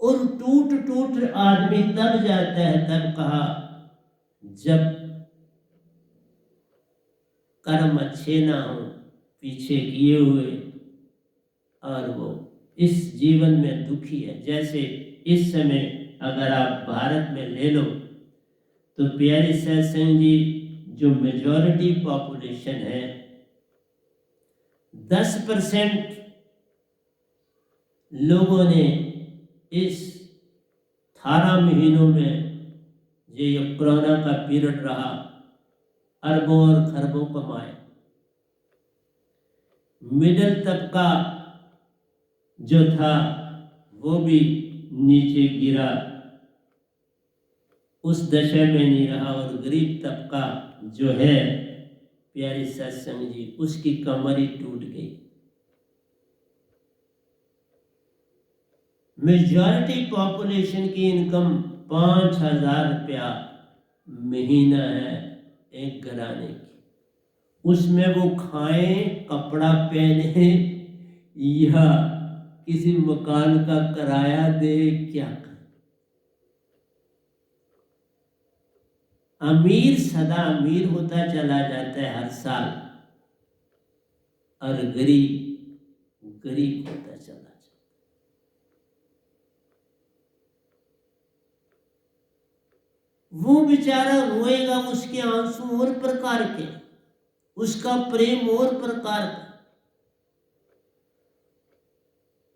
और टूट टूट आदमी तब जाता है, तब कहा जब कर्म अच्छे ना हो पीछे किए हुए और वो इस जीवन में दुखी है। जैसे इस समय अगर आप भारत में ले लो तो प्यारे सत्संग जी, जो मेजॉरिटी पॉपुलेशन है 10% लोगों ने इस 18 महीनों में ये कोरोना का पीरियड रहा, अरबों और खरबों कमाए। मिडिल तबका जो था वो भी नीचे गिरा, उस दशा में नहीं रहा। और गरीब तबका जो है प्यारे सत्संग जी, उसकी कमर ही टूट गई। मेजॉरिटी पॉपुलेशन की इनकम 5,000 रुपया महीना है एक घराने की। उसमें वो खाएं, कपड़ा पहने या किसी मकान का किराया दे, क्या करें? अमीर सदा अमीर होता चला जाता है हर साल, और गरीब गरीब होता चला जाता। वो बेचारा रोएगा, उसके आंसू और प्रकार के, उसका प्रेम और प्रकार का।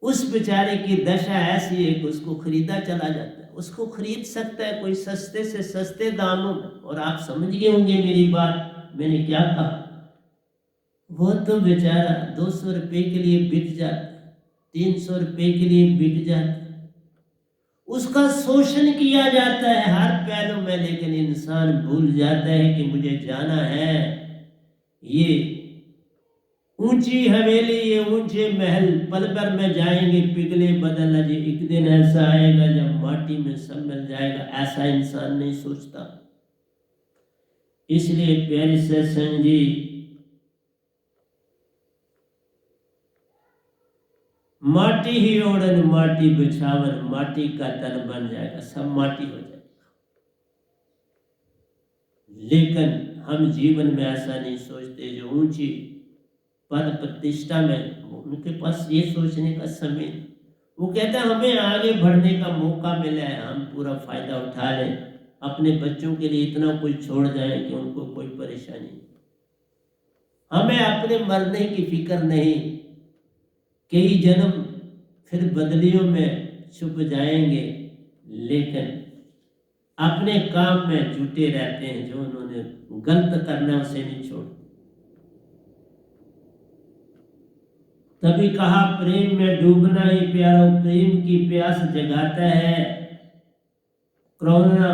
उस बेचारे की दशा ऐसी है कि उसको खरीदा चला जाता है। उसको खरीद सकता है कोई सस्ते से सस्ते दामों में। और आप समझ गए होंगे मेरी बात, मैंने क्या कहा। वो तो बेचारा 200 रुपये के लिए बिक जाता है, 300 रुपये के लिए बिक जाता है। उसका शोषण किया जाता है हर पहलू में, लेकिन इंसान भूल जाता है कि मुझे जाना है ये ऊंची हवेली, ये ऊंचे महल पल भर में जाएंगे पिघले बदल। अजय एक दिन ऐसा आएगा जब माटी में सब मिल जाएगा। ऐसा इंसान नहीं सोचता। इसलिए प्यारे सत्संग जी, माटी ही ओढ़न माटी बिछावन, माटी का तन बन जाएगा, सब माटी हो जाएगा। लेकिन हम जीवन में ऐसा नहीं सोचते। जो ऊंची पद प्रतिष्ठा में, उनके पास ये सोचने का समय नहीं। वो कहता है हमें आगे बढ़ने का मौका मिला है, हम पूरा फायदा उठा लें, अपने बच्चों के लिए इतना कुछ छोड़ जाएं कि उनको कोई परेशानी नहीं। हमें अपने मरने की फिक्र नहीं। कई जन्म फिर बदलियों में छुप जाएंगे, लेकिन अपने काम में जुटे रहते हैं। जो उन्होंने गलत करना उसे नहीं छोड़ते। तभी कहा प्रेम में डूबना ही प्यारो, प्रेम की प्यास जगाता है। कोरोना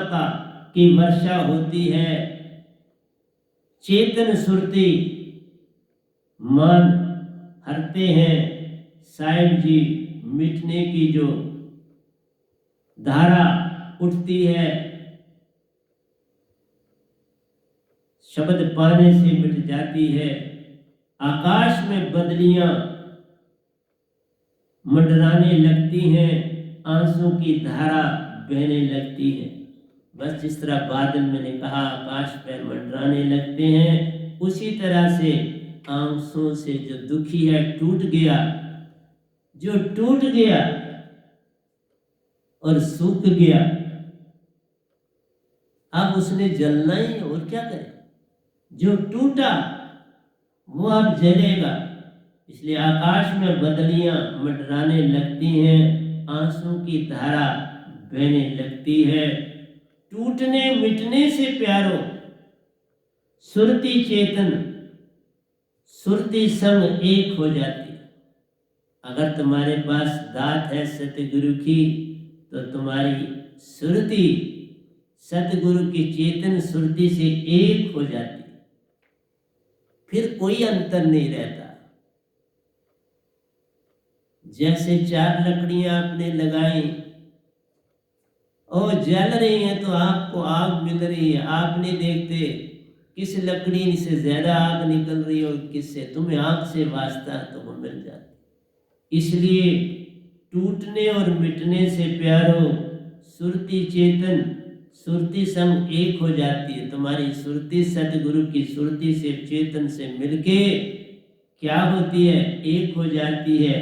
का की वर्षा होती है, चेतन सुरती मान हरते हैं। साहिब जी, मिटने की जो धारा उठती है, शब्द पाने से मिट जाती है, आकाश में बदलियां मंडराने लगती हैं, आंसू की धारा बहने लगती है। बस जिस तरह बादल मैंने कहा आकाश में मंडराने लगते हैं, उसी तरह से आंसू से जो दुखी है, टूट गया, जो टूट गया और सूख गया, अब उसने जलना ही और क्या करे। जो टूटा वो अब जलेगा। इसलिए आकाश में बदलियां मंडराने लगती हैं, आंसू की धारा बहने लगती है। टूटने मिटने से प्यारो सुरती चेतन सुरती संग एक हो जाती है। अगर तुम्हारे पास दात है सतगुरु की, तो तुम्हारी सुरती सतगुरु की चेतन सुरती से एक हो जाती है, फिर कोई अंतर नहीं रहता। जैसे 4 लकड़ियां आपने लगाई और जल रही हैं, तो आपको आग मिल रही है, आप नहीं देखते किस लकड़ी से ज्यादा आग निकल रही है और किससे, तुम्हें आग से वास्ता तो वो मिल जाती। इसलिए टूटने और मिटने से प्यारो सुरती चेतन सुरती संग एक हो जाती है। तुम्हारी सुरती सतगुरु की सुरती से चेतन से मिलके क्या होती है, एक हो जाती है।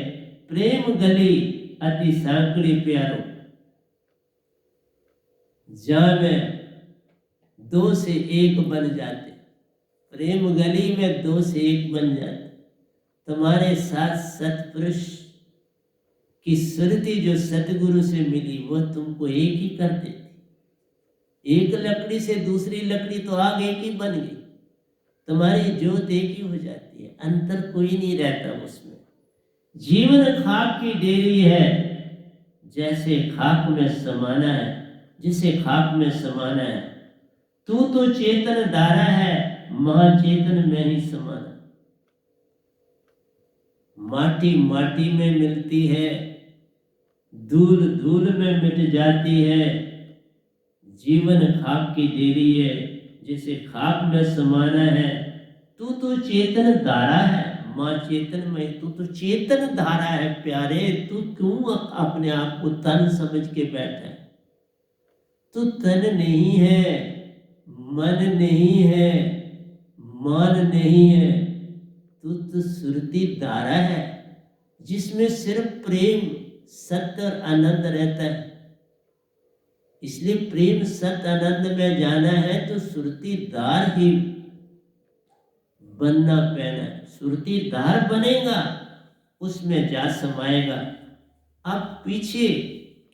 प्रेम गली अति सांकड़ी प्यारो, जहां में 2 से 1 बन जाते, प्रेम गली में 2 से 1 बन जाते। तुम्हारे साथ सतपुरुष की सुरती जो सतगुरु से मिली, वो तुमको एक ही कर देती। एक लकड़ी से दूसरी लकड़ी तो आग एक ही बन गई, तुम्हारी जोत एक ही हो जाती है, अंतर कोई नहीं रहता उसमें। जीवन खाक की डेरी है, जैसे खाक में समाना है, जिसे खाक में समाना है। तू तो चेतन धारा है, महाचेतन में ही समाना। माटी माटी में मिलती है, धूल धूल में मिट जाती है। जीवन खाक की डेरी है, जिसे खाक में समाना है। तू तो चेतन धारा है, माँ चेतन में, तू तो चेतन धारा है प्यारे। तू क्यों अपने आप को तन समझ के बैठा है? तू तन नहीं है, मन नहीं है, मान नहीं है, तू तो सुरती धारा है, जिसमें सिर्फ प्रेम सत्य और आनंद रहता है। इसलिए प्रेम सत्य आनंद में जाना है तो सुरती धार ही बनना पैना है। सुरती धार बनेगा, उसमें जा समाएगा। अब पीछे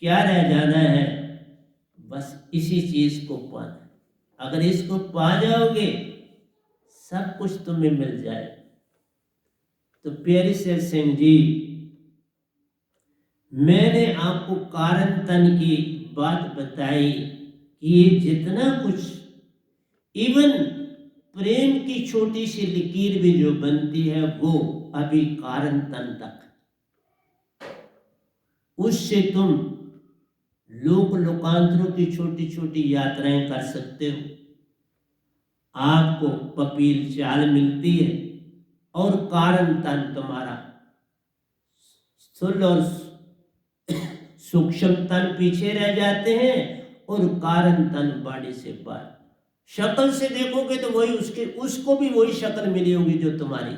क्या रह जाना है, बस इसी चीज को पाना। अगर इसको पा जाओगे, सब कुछ तुम्हें मिल जाए। तो प्यारे शेर सिंह जी, मैंने आपको कारण तन की बात बताई कि ये जितना कुछ, इवन प्रेम की छोटी सी लकीर भी जो बनती है, वो अभी कारण तन तक, उससे तुम लोक लोकांतरों की छोटी छोटी यात्राएं कर सकते हो। आपको पपील चाल मिलती है और कारण तन तुम्हारा स्थूल और सूक्ष्म तन पीछे रह जाते हैं और कारण तन बॉडी से बाहर। शक्ल से देखोगे तो वही उसको भी वही शक्ल मिली होगी जो तुम्हारी।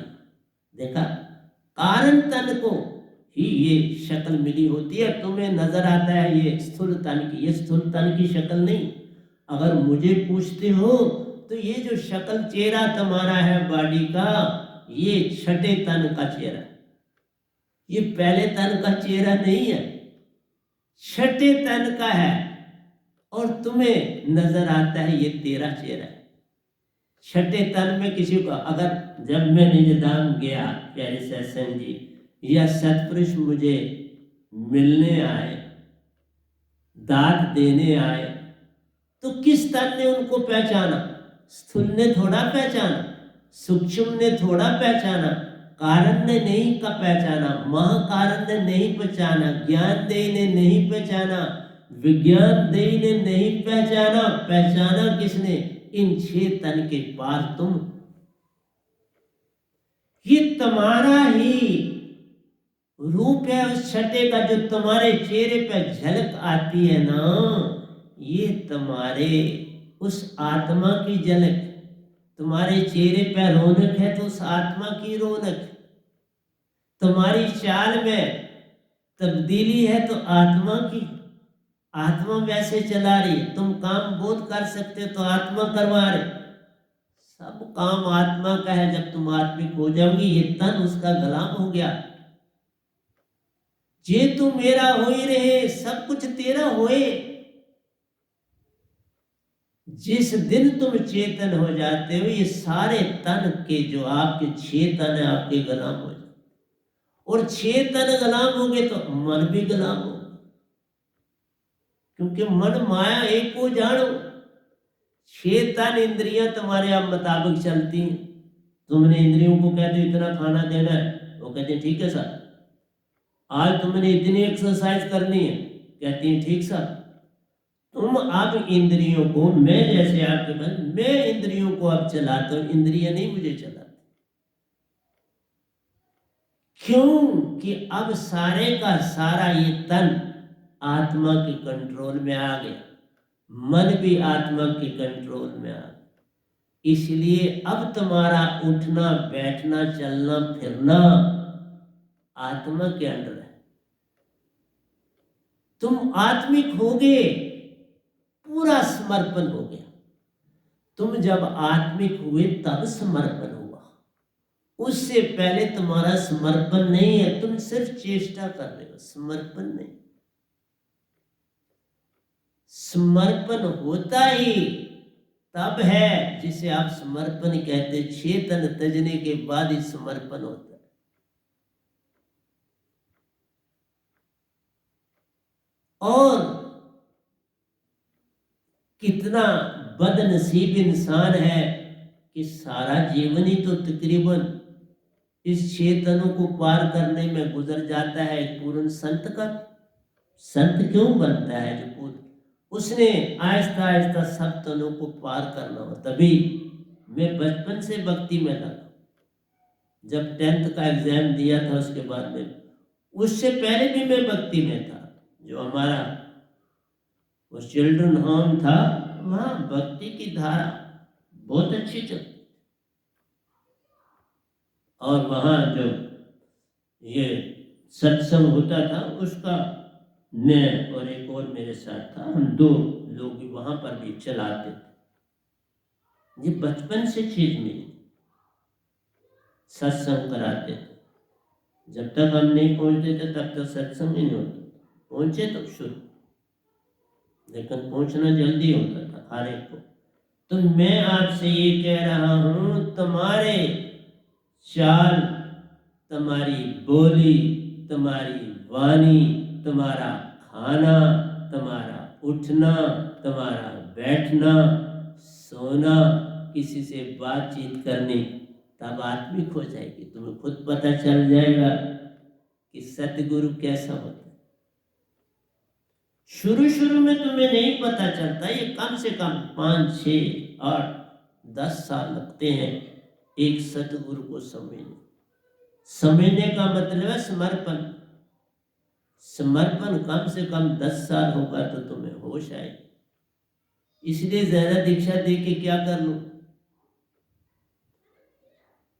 देखा, कारण तन को ही ये शक्ल मिली होती है। तुम्हें नजर आता है ये स्थूल तन की, ये स्थूल तन की शक्ल नहीं। अगर मुझे पूछते हो तो ये जो शक्ल चेहरा तुम्हारा है बॉडी का, ये छठे तन का चेहरा, ये पहले तन का चेहरा नहीं है, छठे तन का है। और तुम्हें नजर आता है ये तेरा चेहरा है। छठे तन में किसी को, अगर जब मैं निजधाम गया प्यारे सत्संग जी, या सतपुरुष मुझे मिलने आए, दात देने आए, तो किस तन ने उनको पहचाना? स्थूल ने थोड़ा पहचाना, सूक्ष्म ने थोड़ा पहचाना, कारण ने नहीं का पहचाना, महाकारण ने नहीं पहचाना, ज्ञान देह ने नहीं पहचाना, विज्ञान देही ने नहीं पहचाना, पहचाना किसने? इन 6 तन के पार तुम। ये तुम्हारा ही रूप है उस छठे का, जो तुम्हारे चेहरे पर झलक आती है ना, ये तुम्हारे उस आत्मा की झलक। तुम्हारे चेहरे पर रौनक है तो उस आत्मा की रौनक। तुम्हारी चाल में तब्दीली है तो आत्मा की। आत्मा वैसे चला रही, तुम काम बोध कर सकते तो आत्मा करवा रहे। सब काम आत्मा का है। जब तुम आत्मिक हो जाओगी, ये तन उसका गुलाम हो गया। जे तू मेरा हो ही रहे, सब कुछ तेरा होए। जिस दिन तुम चेतन हो जाते हो, ये सारे तन के जो आपके 6 तन है आपके गुलाम हो जाते। और 6 तन गुलाम हो गए तो मन भी गुलाम हो, क्योंकि मन माया एक को जानो। 6 तन इंद्रियां तुम्हारे आप मुताबिक चलती हैं। तुमने इंद्रियों को कहते हो इतना खाना देना है, वो कहते हैं ठीक है सर। आज तुमने इतनी एक्सरसाइज करनी है, कहती है ठीक सर। तुम अब इंद्रियों को, मैं जैसे आपके पास, मैं इंद्रियों को अब चलाता हूं, इंद्रियां नहीं मुझे चलाती। क्यों? कि अब सारे का सारा ये तन आत्मा के कंट्रोल में आ गया, मन भी आत्मा के कंट्रोल में आ गया। इसलिए अब तुम्हारा उठना, बैठना, चलना, फिरना आत्मा के अंडर है। तुम आत्मिक हो गए, पूरा समर्पण हो गया। तुम जब आत्मिक हुए तब समर्पण हुआ। उससे पहले तुम्हारा समर्पण नहीं है, तुम सिर्फ चेष्टा कर रहे हो, समर्पण नहीं। समर्पण होता ही तब है जिसे आप समर्पण कहते। 6 तन तजने के बाद ही समर्पण होता है। और कितना बदनसीब इंसान है कि सारा जीवन ही तो तकरीबन इस 6 तनों को पार करने में गुजर जाता है। एक पूर्ण संत का संत क्यों बनता है? जो पूर्ण, उसने आहिस्ता आहिस्ता सब तनों को पार करना हो। तभी मैं बचपन से भक्ति में लगा। जब 10th का एग्जाम दिया था उसके बाद में, उससे पहले भी मैं भक्ति में था। जो हमारा वो चिल्ड्रन होम था, वहाँ भक्ति की धारा बहुत अच्छी चलती। और वहाँ जो ये सत्संग होता था, उसका मैं और एक और मेरे साथ था, हम 2 लोग वहाँ पर भी चलाते थे। ये बचपन से चीज मिली। सत्संग कराते थे। जब तक हम नहीं पहुँचते थे तब तक सत्संग नहीं होता। पहुँचे तो शुरू, लेकिन पहुँचना जल्दी होता था हर एक को। तो मैं आपसे ये कह रहा हूँ, तुम्हारे चाल, तुम्हारी बोली, तुम्हारी वाणी, तुम्हारा खाना, तुम्हारा उठना, तुम्हारा बैठना, सोना, किसी से बातचीत करनी, तब आत्मिक हो जाएगी। तुम्हें खुद पता चल जाएगा कि सतगुरु कैसा होता है। शुरू शुरू में तुम्हें नहीं पता चलता। ये कम से कम 5, 6, 8, 10 साल लगते हैं एक सतगुरु को समझने। समझने का मतलब है समर्पण। समर्पण कम से कम 10 साल होगा तो तुम्हें होश आएगी। इसलिए ज्यादा दीक्षा दे के क्या कर लो?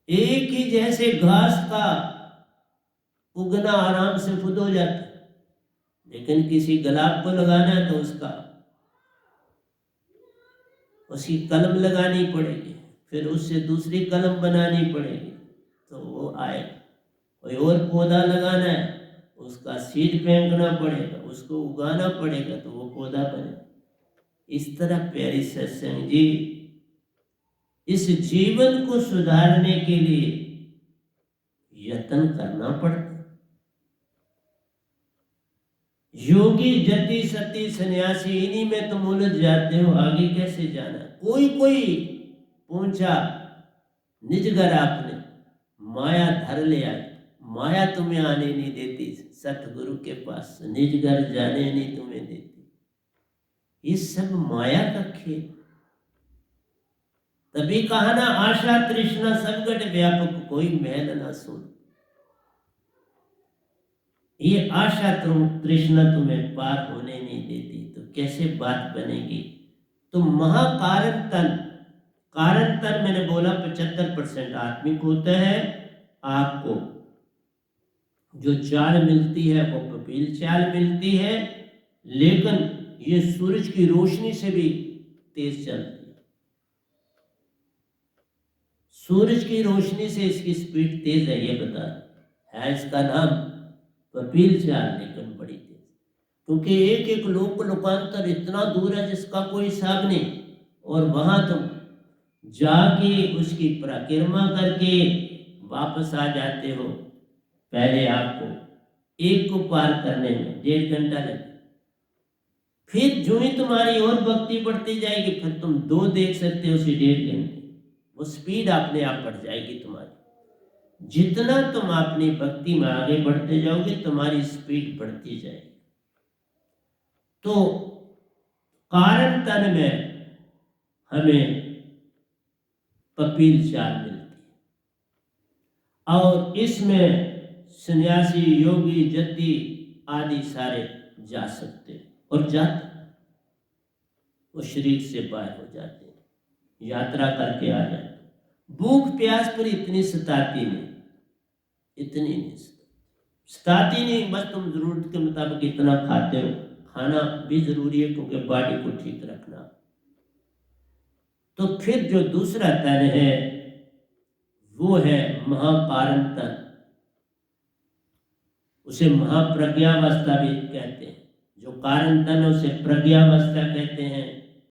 एक ही जैसे घास का उगना आराम से खुद हो जाता है, लेकिन किसी गुलाब को लगाना है तो उसकी कलम लगानी पड़ेगी, फिर उससे दूसरी कलम बनानी पड़ेगी तो वो आए। कोई और पौधा लगाना है, उसका सीड फेंकना पड़ेगा, उसको उगाना पड़ेगा तो वो पौधा बने। इस तरह प्यारी सत्संग जी, इस जीवन को सुधारने के लिए यत्न करना पड़ता। योगी, जति, सती, सन्यासी, इन्हीं में तुम उलझ जाते हो। आगे कैसे जाना? कोई पूछा निज घर आपने माया धर ले आई। माया तुम्हें आने नहीं देती सतगुरु के पास, निज घर जाने नहीं तुम्हें देती। ये सब माया का खेल। तभी कहा ना, आशा तृष्णा संकट व्यापक, कोई महल ना सुन। ये आशा तृष्णा तुम्हें पार होने नहीं देती, तो कैसे बात बनेगी। तो महाकारण तन, कारण तन मैंने बोला 75% आत्मिक होता है। आपको जो चाल मिलती है वो पपील चाल मिलती है, लेकिन ये सूरज की रोशनी से भी तेज चलती है। सूरज की रोशनी से इसकी स्पीड तेज है, ये बता है इसका नाम पपील चाल, लेकिन बड़ी तेज, क्योंकि एक एक लोक लोकांतर इतना दूर है जिसका कोई हिसाब नहीं। और वहां तुम जाके उसकी परिक्रमा करके वापस आ जाते हो। पहले आपको एक को पार करने में 1.5 घंटा लगे, फिर जो ही तुम्हारी और भक्ति बढ़ती जाएगी, फिर तुम 2 देख सकते हो उसी 1.5 घंटे। वो स्पीड अपने आप बढ़ जाएगी तुम्हारी। जितना तुम अपनी भक्ति में आगे बढ़ते जाओगे, तुम्हारी स्पीड बढ़ती जाएगी। तो कारण तन में हमें पपील चाल मिलती है, और इसमें सन्यासी, योगी, जति आदि सारे जा सकते और जाते, वो शरीर से बाहर हो जाते, यात्रा करके आ जाते। भूख प्यास पर इतनी सताती नहीं, इतनी नहीं सताती नहीं, बस तुम जरूरत के मुताबिक इतना खाते हो। खाना भी जरूरी है क्योंकि बॉडी को ठीक रखना। तो फिर जो दूसरा तन है वो है महाकारण तन, उसे महाप्रज्ञावस्था भी कहते हैं। जो कारण तन है उसे प्रज्ञावस्था कहते हैं,